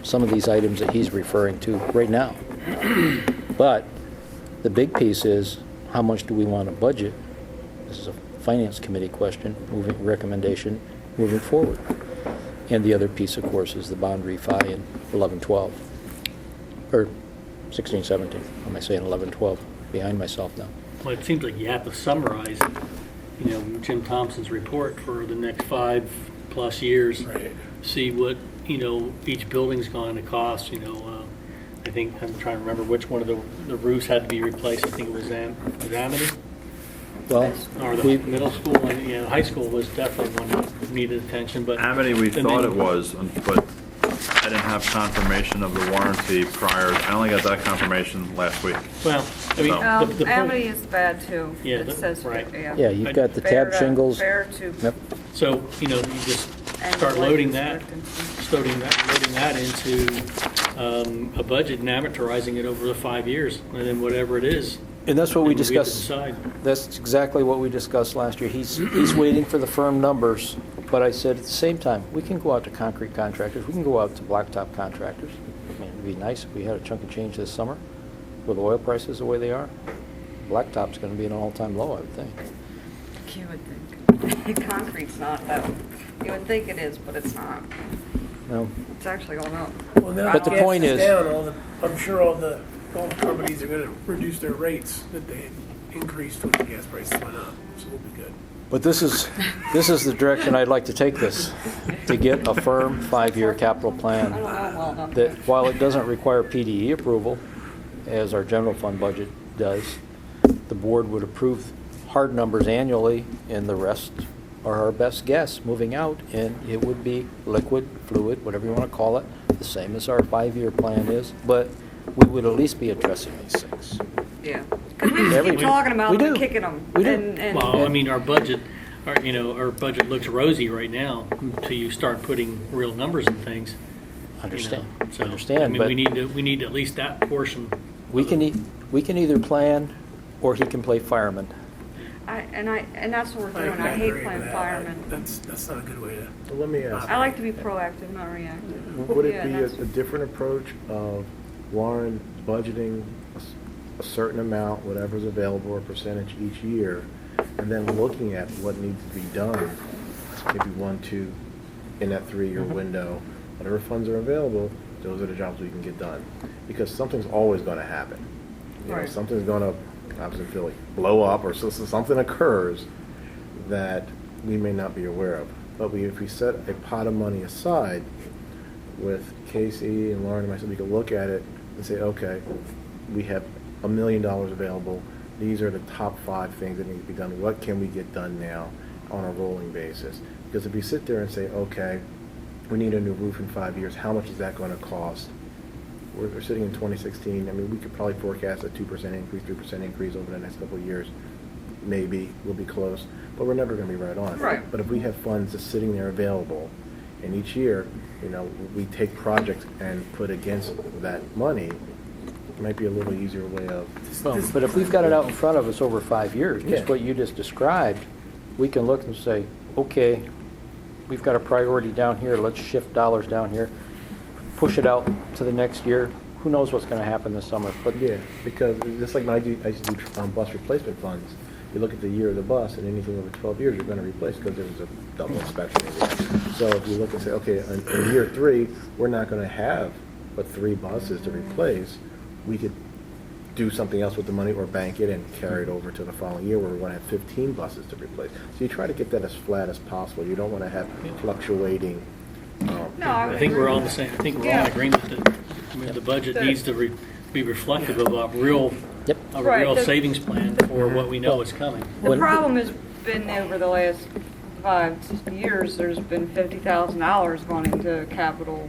some of these items that he's referring to right now. But the big piece is, how much do we want to budget? This is a finance committee question, recommendation moving forward. And the other piece, of course, is the bond refi in 11-12, or 16-17. Am I saying 11-12? Behind myself now. Well, it seems like you have to summarize, Jim Thompson's report for the next 5+ years. Right. See what, each building's going to cost, I I think, I'm trying to remember which one of the roofs had to be replaced. I think it was Amity, Well, or the we, middle school, and, you know, high school was definitely one that needed attention, but. Amity, we and thought then- it was, but I didn't have confirmation of the warranty prior. I only got that confirmation last week. Well, I mean, So- the point. Amity is bad too. Yeah, It says, right. yeah, you've got the Fair tab to- shingles. Fair to. Yep. So, you know, you just and start loading license that, records. loading that into a budget and amortizing it over the 5 years, and then whatever it is. And that's what we then get to discussed. decide. That's exactly what we discussed last year. He's waiting for the firm numbers, but I said at the same time, we can go out to concrete contractors, we can go out to blacktop contractors. I mean, it'd be nice if we had a chunk of change this summer with oil prices the way they are. Blacktop's going to be an all-time low, I would think. You would think. Concrete's not though. You would think it is, but it's not. No. It's actually going up. Well, now But the gas point is- down, I'm sure all the companies are going to reduce their rates that they increased when the gas prices went up, so we'll be good. But this is the direction I'd like to take this, to get a firm 5-year capital I don't plan know well enough. that, while it doesn't require PDE approval, as our general fund budget does, the board would approve hard numbers annually, and the rest are our best guess moving out, and it would be liquid, fluid, whatever you want to call it, the same as our 5-year plan is, but we would at least be addressing these things. Yeah. Because we just Every- keep talking about we them and do. kicking them. We do. And Well, I mean, our budget looks rosy right now until you start putting real numbers and things. you know. Understand, So, I understand, mean, but we need at least that portion. we can either plan, or he can play fireman. and that's what we're doing. I hate agree playing with that. fireman. That's not a good way to. Well, let me ask, I like to be proactive, not reactive. would it Yeah, be that's- a different approach of Warren budgeting a certain amount, whatever's available, or percentage each year, and then looking at what needs to be done, maybe 1, 2, in that 3-year window, whatever funds are available, those are the jobs we can get done. Because something's always going to happen. You know, Right. something's going to, I was in Philly, blow up, or something occurs that we may not be aware of. But if we set a pot of money aside with Casey and Lauren and myself, we can look at it and say, okay, we have $1 million available. These are the top 5 things that need to be done. What can we get done now on a rolling basis? Because if we sit there and say, okay, we need a new roof in 5 years, how much is that going to cost? We're sitting in 2016. I mean, we could probably forecast a 2% increase, 3% increase over the next couple of years. Maybe we'll be close, but we're never going to be right on. Right. But if we have funds just sitting there available, and each year, you know, we take projects and put against that money, it might be a little easier way of. Well, but if we've got it out in front of us over 5 years, Yeah. just what you just described, we can look and say, okay, we've got a priority down here, let's shift dollars down here, push it out to the next year. Who knows what's going to happen this summer? But Yeah, because just like I used to do bus replacement funds, you look at the year of the bus, and anything over 12 years, you're going to replace because there was a double inspection. So if you look and say, okay, in year 3, we're not going to have but 3 buses to replace, we could do something else with the money or bank it and carry it over to the following year where we're going to have 15 buses to replace. So you try to get that as flat as possible. You don't want to have fluctuating. No, I I think agree. we're all the same. I think we're all Yeah. in agreement that, I mean, the budget needs to be reflective of a real, Yep. a Right, real the- savings plan for what we know is coming. The When- problem has been over the last 5 years, there's been $50,000 going into capital,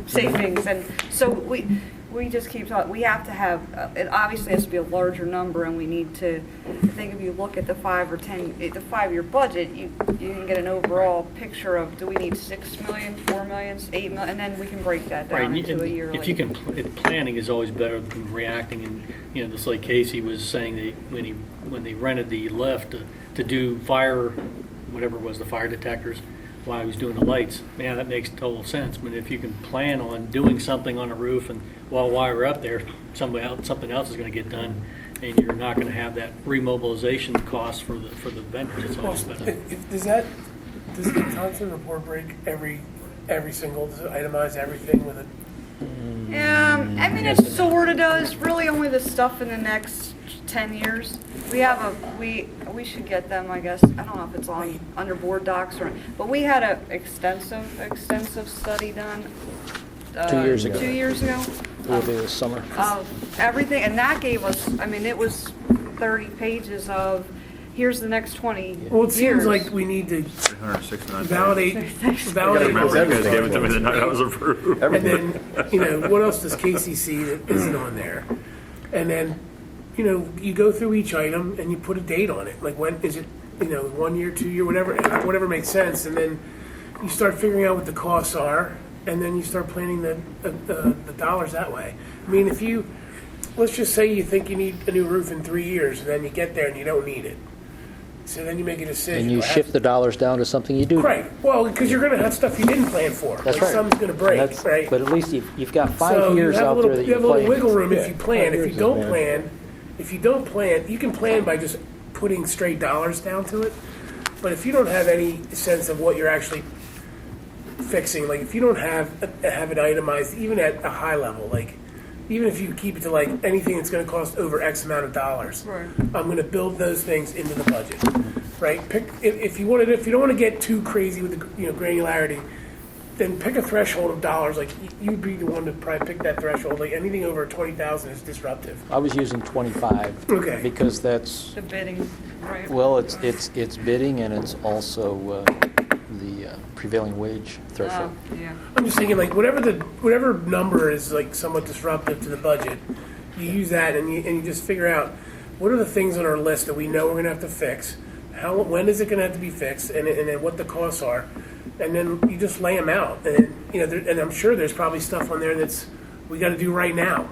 savings. And so we just keep talking, we have to have, it obviously has to be a larger number, and we need to, I think if you look at the 5-year budget, you can get an overall picture of, do we need 6 million, 4 million, 8 million, and then we can break that Right, down and into a yearly. if you can, planning is always better than reacting, and, just like Casey was saying, that when they rented the lift to do fire, whatever it was, the fire detectors, while he was doing the lights, man, that makes total sense. But if you can plan on doing something on the roof, and while we're up there, something else is going to get done, and you're not going to have that remobilization cost for the vendors, it's always better. Does the constant report break every single, does it itemize everything with it? I mean, it sort of does. Really, only the stuff in the next 10 years. We should get them, I guess. I don't know if it's under board docs but we had a extensive study done 2 years ago. 2 years ago. It will be this summer. Of everything, and that gave us, I mean, it was 30 pages of, here's the next 20 Well, it seems years. like we need to 369. validate, I validate. remember you guys gave it to me the night I was approved. And then, you know, what else does Casey see that isn't on there? And then, you know, you go through each item and you put a date on it. Like, when is it, you know, 1 year, 2 year, whatever makes sense. And then you start figuring out what the costs are, and then you start planning the dollars that way. I mean, if you, let's just say you think you need a new roof in 3 years, and then you get there and you don't need it. So then you make a decision. And you Do I have shift the dollars down to something you do. Right. Well, because you're going to have stuff you didn't plan for. That's like right. Something's going to break, That's- right? But at least you've got 5 So years you have out a little, there that you have you a little play. wiggle room if Yeah, you plan. 5 If years you is don't man. plan, if you don't plan, you can plan by just putting straight dollars down to it. But if you don't have any sense of what you're actually fixing, like if you don't have it itemized, even at a high level, like even if you keep it to like anything that's going to cost over X amount of dollars, Right. I'm going to build those things into the budget, right? Pick if you want to, if you don't want to get too crazy with the granularity, then pick a threshold of dollars. Like you'd be the one to probably pick that threshold. Like anything over 20,000 is disruptive. I was using 25. Okay. Because that's, The bidding, right? well, it's bidding and it's also the prevailing wage threshold. Yeah. I'm just thinking like whatever number is like somewhat disruptive to the budget, you use that and you just figure out what are the things on our list that we know we're going to have to fix. When is it going to have to be fixed, and then what the costs are, and then you just lay them out. And you know, and I'm sure there's probably stuff on there that's we got to do right now.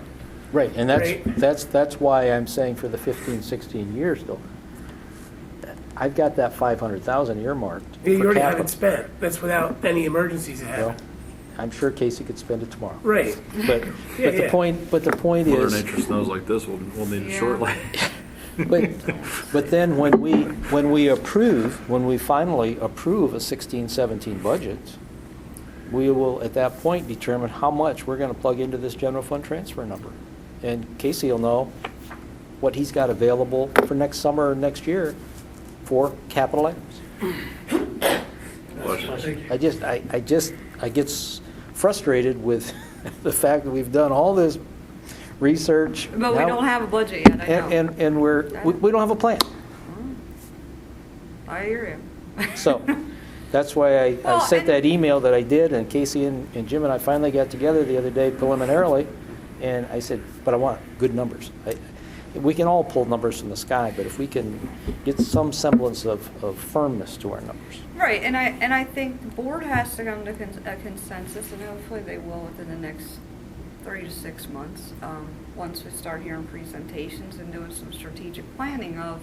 Right, and Right. that's why I'm saying for the 15, 16 years though, I've got that 500,000 earmarked. You for already capital. haven't spent. That's without any emergencies ahead. Well, I'm sure Casey could spend it tomorrow. Right. But Yeah, the yeah. point Mother is, Nature snows like this, we'll need it Yeah. shortly. but then when we finally approve a 16, 17 budget, we will at that point determine how much we're going to plug into this general fund transfer number. And Casey will know what he's got available for next summer or next year for capital items. I get frustrated with the fact that we've done all this research. But we now- don't have a budget yet, I know. And we don't have a plan. I hear you. So that's why I Well, sent and- that email that I did, and Casey and Jim and I finally got together the other day preliminarily, and I said, but I want good numbers. We can all pull numbers from the sky, but if we can get some semblance of firmness to our numbers. Right, and I think the board has to come to a consensus, and hopefully they will within the next 3 to 6 months, once we start hearing presentations and doing some strategic planning of,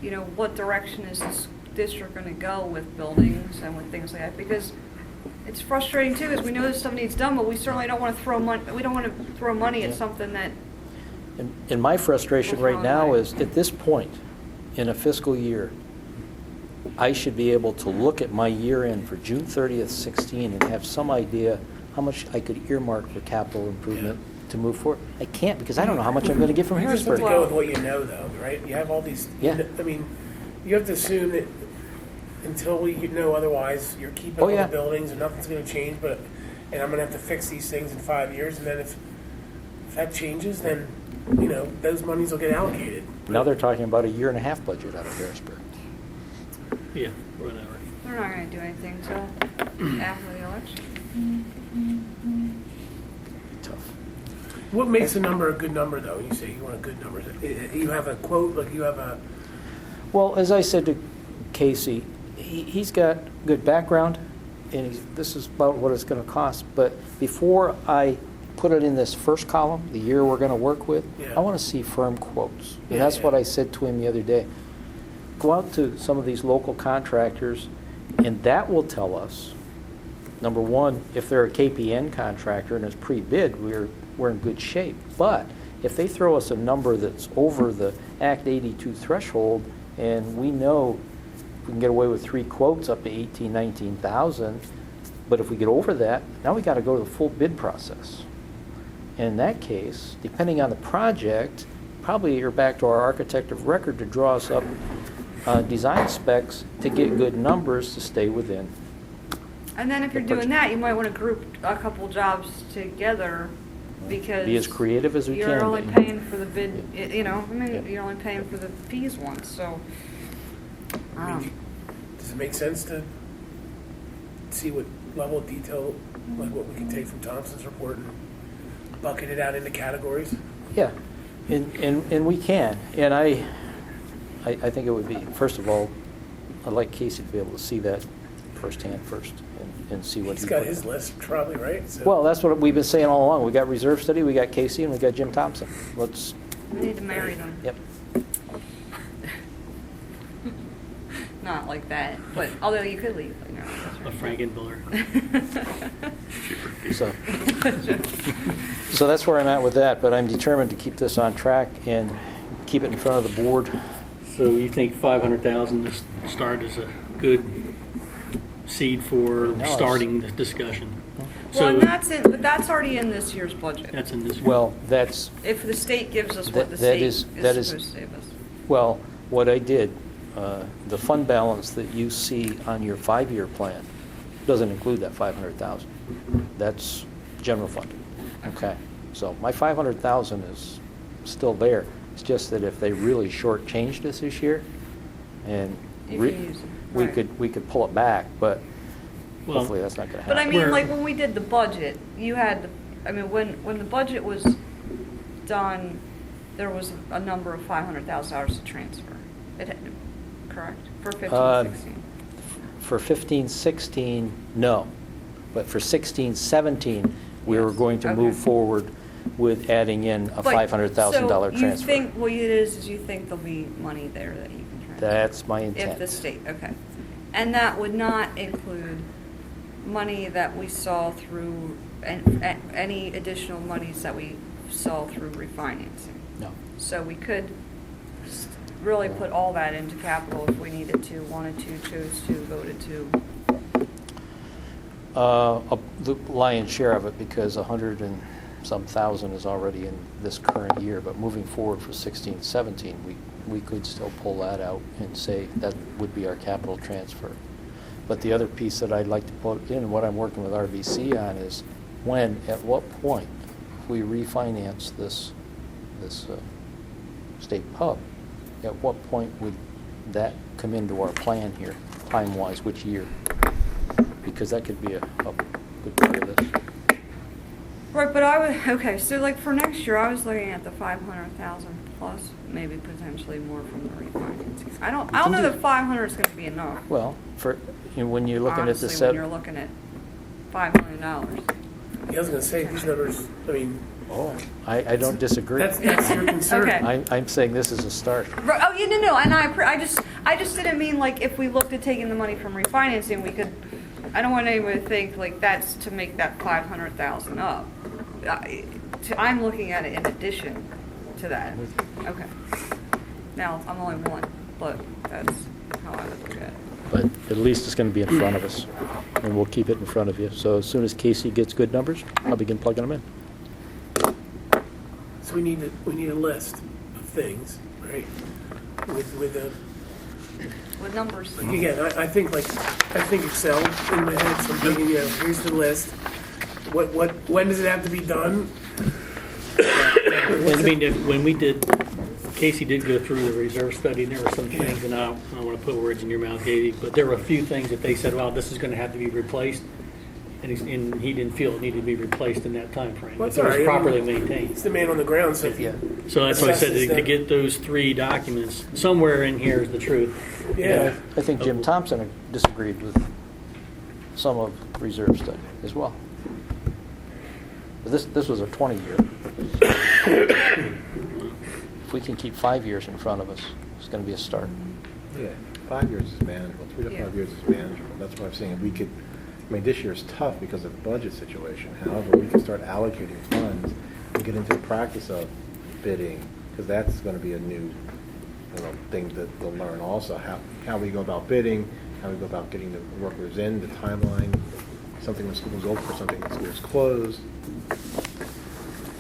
you know, what direction is this district going to go with buildings and with things like that, because it's frustrating too, because we know this stuff needs done, but we certainly don't want to throw money, we don't want to throw money at something that, And my frustration What's right wrong now with is, at this point in a fiscal year, I should be able to look at my year end for June 30th, 16, and have some idea how much I could earmark for capital improvement to move forward. I can't, because I don't know how much I'm going to get from You just have Harrisburg. to go with what you know, though, right? You have all these. Yeah. I mean, you have to assume that until we know otherwise, you're keeping Oh, all yeah. the buildings and nothing's going to change. And I'm going to have to fix these things in 5 years, and then if that changes, then you know those monies will get allocated. Now they're talking about a 1.5-year budget out of Harrisburg. Yeah, whatever. they're not going to do anything until after the election. Tough. What makes a number a good number, though? You say you want a good number. You have a quote, like you have a. Well, as I said to Casey, he's got good background, and this is about what it's going to cost. But before I put it in this first column, the year we're going to work with, Yeah. I want to see firm quotes. And Yeah, that's yeah. what I said to him the other day. Go out to some of these local contractors, and that will tell us, number one, if they're a KPN contractor and it's pre-bid, we're in good shape. But if they throw us a number that's over the Act 82 threshold, and we know we can get away with 3 quotes up to 18,000, 19,000, but if we get over that, now we got to go to the full bid process. And in that case, depending on the project, probably you're back to our architect of record to draw us up design specs to get good numbers to stay within And then if you're That puts- doing that, you might want to group a couple jobs together because. Be as creative as we You're can only be. paying for the bid, you know, I mean, Yeah. you're only paying for the fees once, so. Does it make sense to see what level of detail, like what we can take from Thompson's report and bucket it out into categories? Yeah, and we can. And I think it would be, first of all, I'd like Casey to be able to see that firsthand first and see what He's he got put his in. list probably, right? So- Well, that's what we've been saying all along. We got Reserve Study, we got Casey, and we got Jim Thompson. Let's, We need to marry them. yep. Not like that, but although you could leave, you know. A Frankenmuller. So that's where I'm at with that, but I'm determined to keep this on track and keep it in front of the board. So you think 500,000 to start is a good seed for it's- starting the discussion? Well, and So but that's already in this year's budget. that's in this. Well, that's, If the state gives us what the That state is- is that is- supposed to give us. well, what I did, the fund balance that you see on your 5-year plan doesn't include that 500,000. That's general fund. Okay, so my 500,000 is still there. It's just that if they really shortchanged us this year, and You can use it, right. we could pull it back, but Well, hopefully that's not going to But I happen. mean, Where- like when we did the budget, you had, I mean, when the budget was done, there was a number of $500,000 to transfer. It had, correct? For 15, 16. For 15, 16, no. But for 16, 17, we were Yes, going to okay. move forward with adding in a But- $500,000 So transfer. you think, what it is you think there'll be money there that you can transfer? That's my If the intent. state, okay. And that would not include money that we saw through, any additional monies that we saw through refinancing. No. So we could really put all that into capital if we needed to, wanted to, chose to, voted to. The lion's share of it, because 100 and some thousand is already in this current year, but moving forward for 16, 17, we could still pull that out and say that would be our capital transfer. But the other piece that I'd like to put in, what I'm working with RBC on, is when, at what point, if we refinance this state pub, at what point would that come into our plan here, time-wise, which year? Because that could be a good part of this. Right, but okay, so like for next year, I was looking at the 500,000 plus, maybe potentially more from the refinancing. I don't know that 500 is going to be enough. Well, when you're looking at the Honestly, when set, you're looking at $5 million. Yeah, I was gonna say, these numbers, I mean, I don't disagree. that's your concern. Okay. I'm saying this is a start. Right, oh, yeah, no, and I just didn't mean like if we looked at taking the money from refinancing, we could, I don't want anyone to think like that's to make that 500,000 up. I'm looking at it in addition to that. Okay. Now, I'm only one, but that's how I would look at it. But at least it's going to be in front of us, and we'll keep it in front of you. So as soon as Casey gets good numbers, I'll begin plugging them in. So we need a list of things, right? With a, With numbers. like again, I think Excel in my head. So I'm thinking, here's the list. When does it have to be done? I mean, when we did, Casey did go through the reserve study, and there were some things, and I don't want to put words in your mouth, Katie, but there were a few things that they said, well, this is going to have to be replaced, and he didn't feel it needed to be replaced in that time frame. Well, that's If it all was right. properly maintained. It's the man on the ground. So if you, So that's why I said Assess to this get those 3 documents, somewhere in here is the truth. yeah. I think Jim Thompson disagreed with some of reserve study as well. But this was a 20-year. If we can keep 5 years in front of us, it's going to be a start. Yeah, 5 years is manageable, 3 to 5 Yeah. years is manageable. That's what I'm saying. We could, I mean, this year is tough because of the budget situation. However, we can start allocating funds and get into the practice of bidding, because that's going to be a new, thing that they'll learn also. How we go about bidding, how we go about getting the workers in, the timeline, something when school is open or something when school is closed.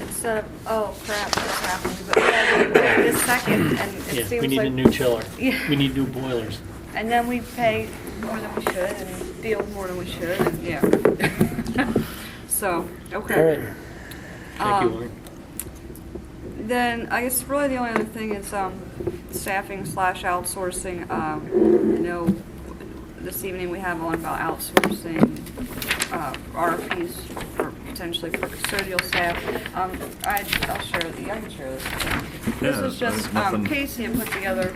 Instead of, oh crap, this happened, but yeah, this second, and Yeah, it seems we need like. a new chiller. Yeah. We need new boilers. and then we pay more than we should and deal more than we should, and yeah. So, okay. All right. Thank you, Um, Lauren. Then I guess really the only other thing is staffing / outsourcing. You know, this evening we have on about outsourcing RFPs for potentially for custodial staff. I'll share. I can share this. This is there's just nothing- Casey had put together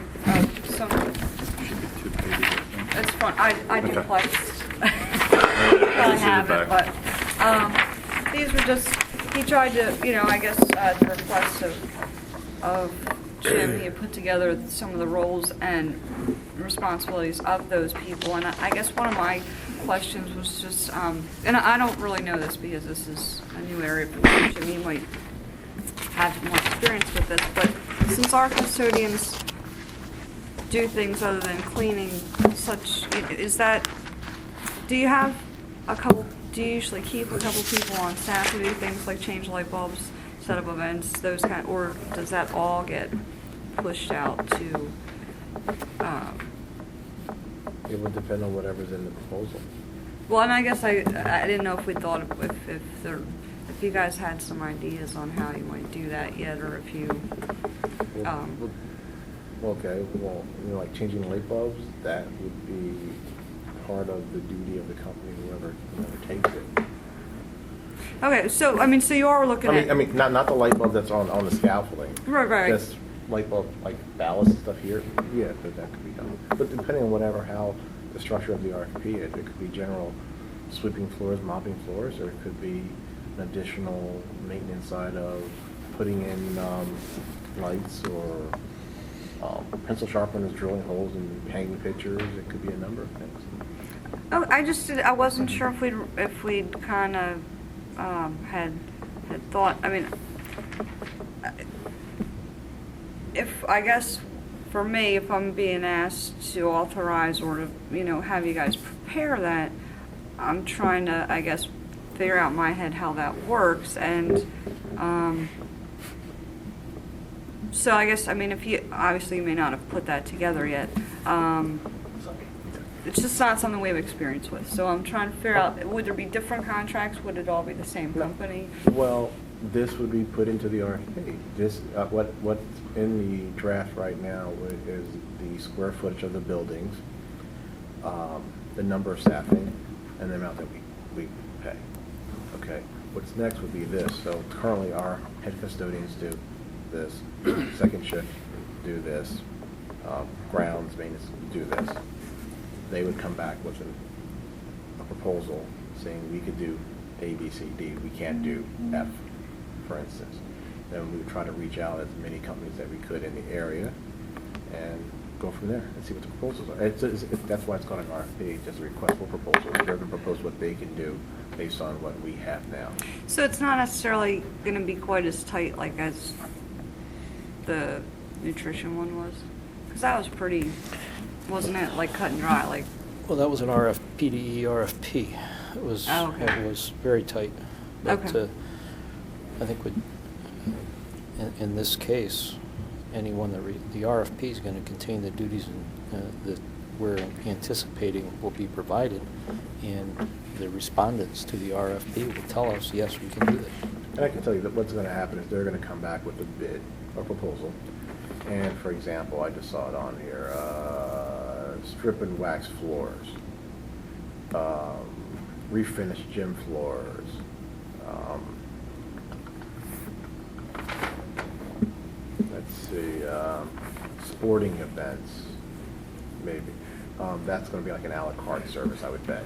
some. Should be 2 pages, I think. It's fun. I Okay. duplexed. I I see have the it, back. but these were just, he tried to, you know, I guess at the request of Jim, he had put together some of the roles and responsibilities of those people. And I guess one of my questions was just, and I don't really know this because this is a new area for me. Jim, you might have more experience with this, but since our custodians do things other than cleaning, such, is that, do you have a couple, do you usually keep a couple people on staff who do things like change light bulbs, set up events, those kind, or does that all get pushed out to, It would depend on whatever's in the proposal. well, and I guess I didn't know if we thought of, if you guys had some ideas on how you might do that yet, or if you, Okay, well, you know, like changing light bulbs, that would be part of the duty of the company, whoever takes it. okay, so, I mean, so you are looking at. I mean, not the light bulb that's on the scaffolding. Right. Just light bulb, like ballast and stuff here, yeah, that could be done. But depending on how the structure of the RFP is, it could be general sweeping floors, mopping floors, or it could be an additional maintenance side of putting in lights or pencil sharpeners, drilling holes and hanging pictures. It could be a number of things. Oh, I wasn't sure if we'd kind of had thought. I mean, if I guess for me, if I'm being asked to authorize or to have you guys prepare that, I'm trying to I guess figure out in my head how that works, and so I guess if you obviously you may not have put that together yet. It's just not something we have experience with. So I'm trying to figure out, would there be different contracts? Would it all be the same company? Well, this would be put into the RFP. This, what's in the draft right now is the square footage of the buildings, the number of staffing, and the amount that we pay. Okay. What's next would be this. So currently our head custodians do this, second shift do this, grounds maintenance do this. They would come back with a proposal saying we could do A, B, C, D. We can't do F, for instance. Then we would try to reach out as many companies that we could in the area and go from there and see what the proposals are. That's why it's called an RFP, just a request for proposals. They're going to propose what they can do based on what we have now. So it's not necessarily going to be quite as tight like as the nutrition one was? Because that was pretty, wasn't it, like cut and dry? Like, Well, that was an PDE RFP. It was, Oh, okay. it was very tight. But Okay. I think in this case, anyone the RFP is going to contain the duties that we're anticipating will be provided, and the respondents to the RFP will tell us, yes, we can do that. And I can tell you that what's going to happen is they're going to come back with a bid or proposal. And for example, I just saw it on here, strip and wax floors, refinish gym floors, let's see, sporting events, maybe. That's going to be like an a la carte service, I would bet.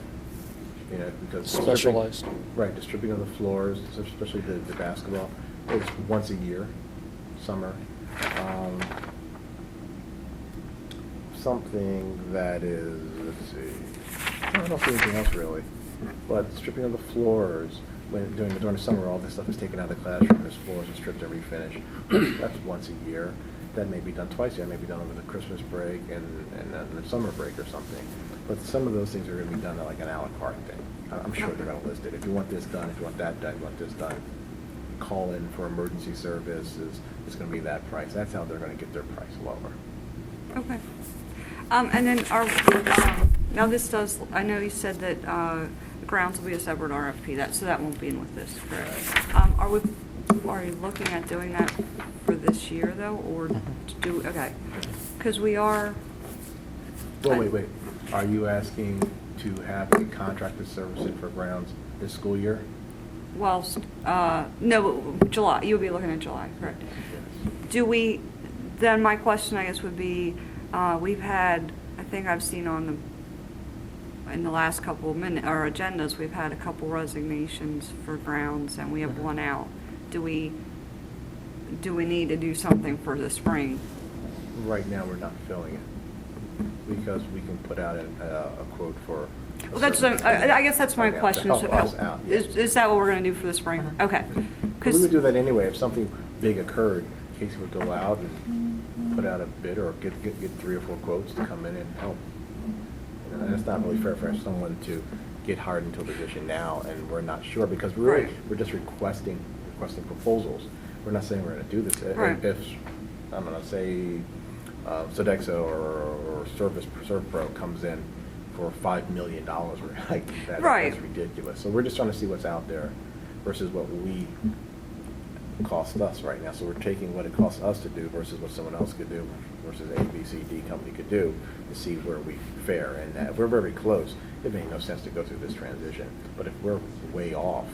Because Specialized. Right, the stripping of the floors, especially the basketball, it's once a year, summer. Something that is, let's see, I don't see anything else really, but stripping of the floors, during the summer, all this stuff is taken out of the classroom, there's floors are stripped and refinished. That's once a year. That may be done twice a year, maybe done over the Christmas break and then the summer break or something. But some of those things are going to be done like an a la carte thing. I'm sure they're going to list it. If you want this done, if you want that done, if you want this done, call in for emergency services. It's going to be that price. That's how they're going to get their price lower. okay. And then now this does, I know you said that the grounds will be a separate RFP, so that won't be in with this, correct? Are you looking at doing that for this year, though, or okay? Because we are. Well, wait. Are you asking to have a contracted service in for grounds this school year? Well, no, July, you'll be looking at July, correct? Do we, then my question, I guess, would be, we've had, I think I've seen in the last couple of or agendas, we've had a couple resignations for grounds, and we have one out. Do we need to do something for the spring? Right now, we're not filling it because we can put out a quote for. Well, I guess that's my question. To help us out, yes. Is that what we're going to do for the spring? Okay. We would do that anyway. If something big occurred, Casey would go out and put out a bid or get 3 or 4 quotes to come in and help. And it's not really fair for someone to get hired into a position now and we're not sure because we're just requesting proposals. We're not saying we're going to do this. Right. If I'm going to say Sodexo or ServPro comes in for $5 million, we're like that's ridiculous. So we're just trying to see what's out there versus what we cost us right now. So we're taking what it costs us to do versus what someone else could do versus A, B, C, D company could do to see where we fare. And if we're very close, it made no sense to go through this transition. But if we're way off,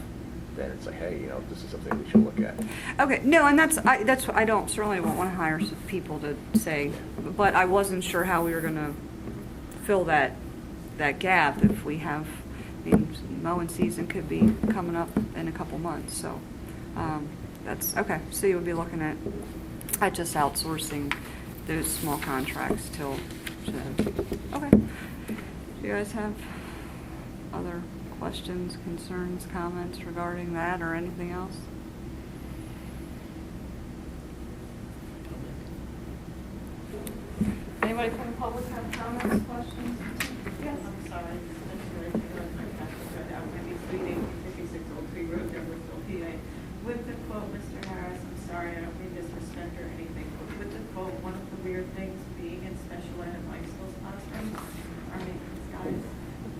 then it's like, hey, this is something we should look at. Okay, no, and I don't certainly won't want to hire some people to say, but I wasn't sure how we were going to fill that gap if we have, mowing season could be coming up in a couple months, so that's okay. So you would be looking at just outsourcing those small contracts till June. Okay. Do you guys have other questions, concerns, comments regarding that or anything else? Anybody from the public have comments, questions? Yes. I'm sorry. Maybe 356 Old Tree Road, Douglasville, PA. With the quote, Mr. Harris, I'm sorry, I don't mean disrespect or anything, but with the quote, one of the weird things being in special ed and high school classrooms, our maintenance guys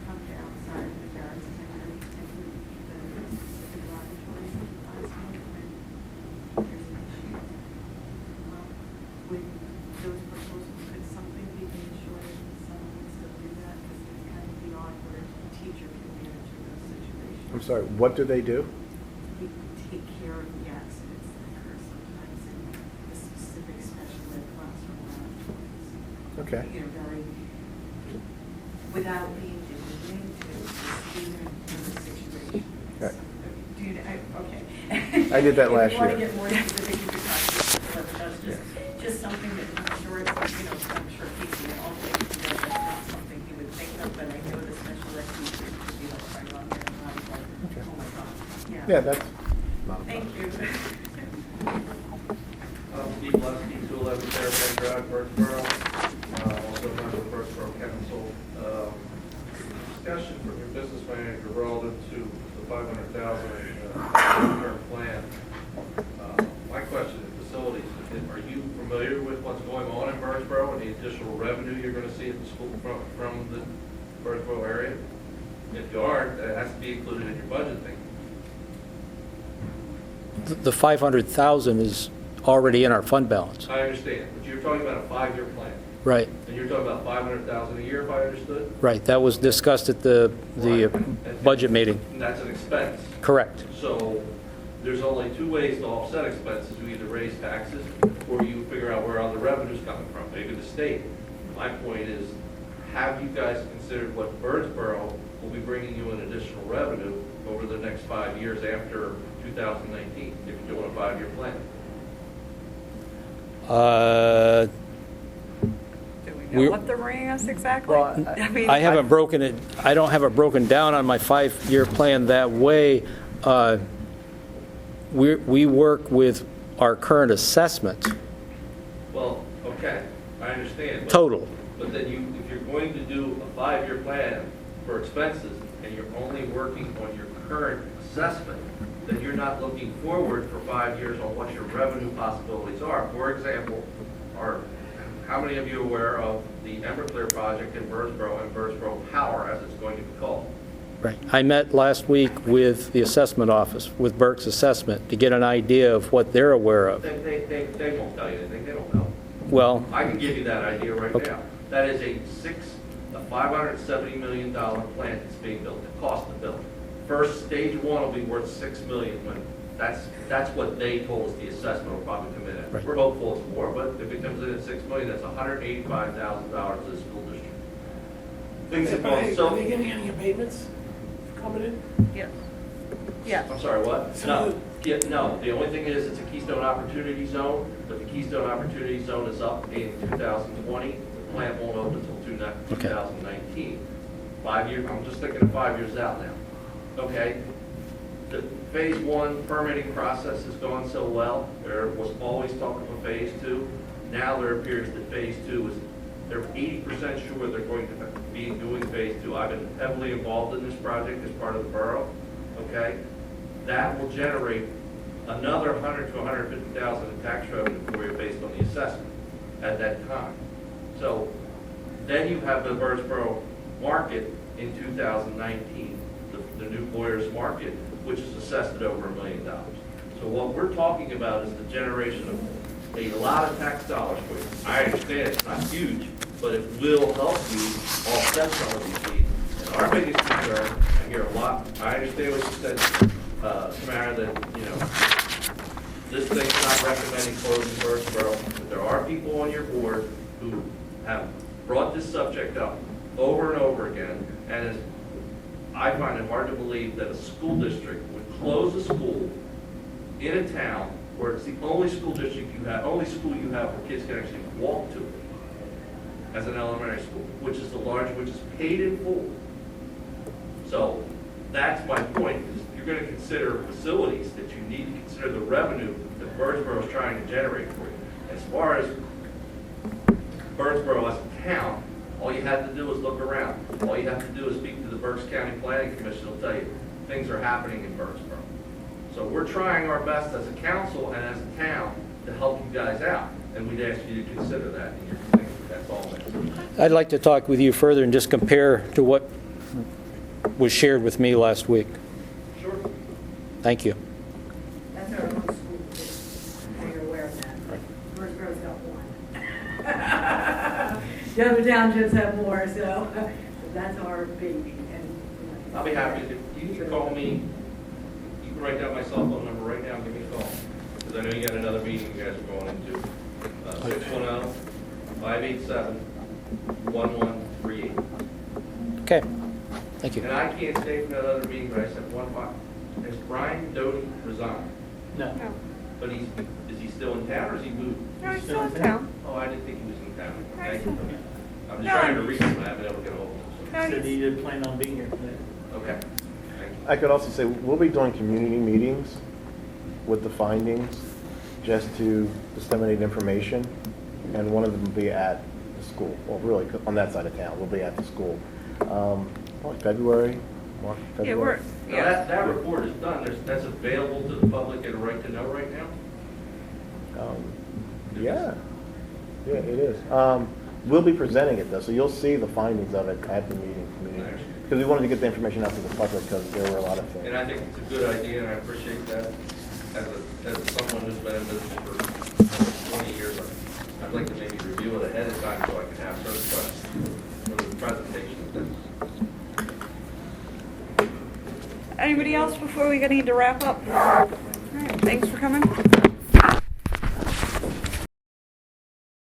come to outside the barracks and into the laboratory classroom when there's an issue. With those proposals, could something be made sure that someone would still do that? Because it's kind of beyond where a teacher can manage those situations. I'm sorry, what do they do? We take care of the accidents that occur sometimes in the specific special ed classroom laboratories. Okay. Very, without being demeaning to the student or the situation. Right. Okay. I did that last If you want to year. get more specific, you could talk to us, but just something that I'm sure it's, I'm sure Casey and all things, that's not something he would think of, but I know the special ed teachers would be like right on there and not like, Okay. oh my God. Yeah, that's not a Thank problem. you. Steve Lusky, 211 Fairbank Drive, Birdsboro. Also member of the Birdsboro Council. Discussion from your business manager relative to the $500,000 long-term plan. My question is facilities. Are you familiar with what's going on in Birdsboro and the additional revenue you're going to see at the school from the Birdsboro area? If you aren't, that has to be included in your budget thing. The 500,000 is already in our fund balance. I understand, but you're talking about a 5-year plan. Right, And you're talking about $500,000 a year, if I understood? right. That was discussed at the Right. budget meeting. And that's an expense. Correct. So there's only 2 ways to offset expenses. You either raise taxes or you figure out where other revenue's coming from, maybe the state. My point is, have you guys considered what Birdsboro will be bringing you in additional revenue over the next 5 years after 2019, if you're doing a 5-year plan? Do we know We're- what they're bringing us exactly? Well, I haven't broken it, I don't have it broken down on my 5-year plan that way. We work with our current assessment, Well, okay, I understand. but- total. But then if you're going to do a 5-year plan for expenses and you're only working on your current assessment, then you're not looking forward for 5 years on what your revenue possibilities are. For example, how many of you are aware of the Everclear project in Birdsboro and Birdsboro Power, as it's going to be called? Right. I met last week with the assessment office, with Burke's Assessment, to get an idea of what they're aware of. They won't tell you anything, they don't know. Well, I can give you that idea right Okay. now. That is a $570 million plant that's being built, the cost to build. First, stage one will be worth $6 million when, that's what they told us the assessment will probably come in at. Right. We're hopeful it's more, but if it comes in at $6 million, that's $185,000 to the school district. Things have gone Are so. they getting any abatements coming in? Yes. Yes. I'm sorry, what? So- No, no, the only thing is, it's a Keystone Opportunity Zone, but the Keystone Opportunity Zone is up in 2020. The plant won't open until 2019. 5 years, I'm just thinking of 5 years out now. Okay? The phase one permitting process has gone so well. There was always talk of a phase two. Now there appears that phase two is, they're 80% sure they're going to be doing phase two. I've been heavily involved in this project as part of the borough. Okay? That will generate another $100,000 to $150,000 in tax revenue for you based on the assessment at that time. So then you have the Birdsboro market in 2019, the new Boyers market, which is assessed at over $1 million. So what we're talking about is the generation of a lot of tax dollars for you. I understand it's not huge, but it will help you offset some of these fees. And our biggest concern, I hear a lot, I understand what you said, Tamara, that, you know, this thing's not recommending closing Birdsboro, but there are people on your board who have brought this subject up over and over again, and I find it hard to believe that a school district would close a school in a town where it's the only school district you have, only school you have where kids can actually walk to as an elementary school, which is the large, which is paid in full. So that's my point, is you're going to consider facilities that you need to consider the revenue that Birdsboro is trying to generate for you. As far as Birdsboro as a town, all you have to do is look around. All you have to do is speak to the Berks County Planning Commission. They'll tell you things are happening in Birdsboro. So we're trying our best as a council and as a town to help you guys out, and we'd ask you to consider that in your thinking. That's all. I'd like to talk with you further and just compare to what was shared with me last week. Sure. Thank you. That's our own school, so you're aware of that. Birdsboro's got one. The other townships have more, so that's our baby. And I'll be happy to, you can call me, you can write down my cell phone number right now and give me a call. Because I know you got another meeting you guys are going into. 610-587-1138. Okay. Thank you. And I can't stay for that other meeting, but I said one final. Has Brian Doty resigned? No. No. But is he still in town or is he moved? No, he's still in town. Oh, I didn't think he was in town. No, Okay. he's still- I'm just No. trying to reach him, I haven't been able to get a hold of him. No, Said he's- he didn't plan on being here today. So, okay. Thank you. I could also say, we'll be doing community meetings with the findings, just to disseminate information, and one of them will be at the school, well, really, on that side of town, we'll be at the school. Probably February, March, Yeah, February. Now, yeah. that report is done, that's available to the public at a right to know right now? Yeah, it is. We'll be presenting it though, so you'll see the findings of it at the meeting, because we wanted to get the information out to the public, because there were a lot of things. And I think it's a good idea, and I appreciate that. As someone who's been in business for 20 years, I'd like to maybe review it ahead of time so I can have certain questions for the presentation of this. Anybody else before we need to wrap up? All right, thanks for coming.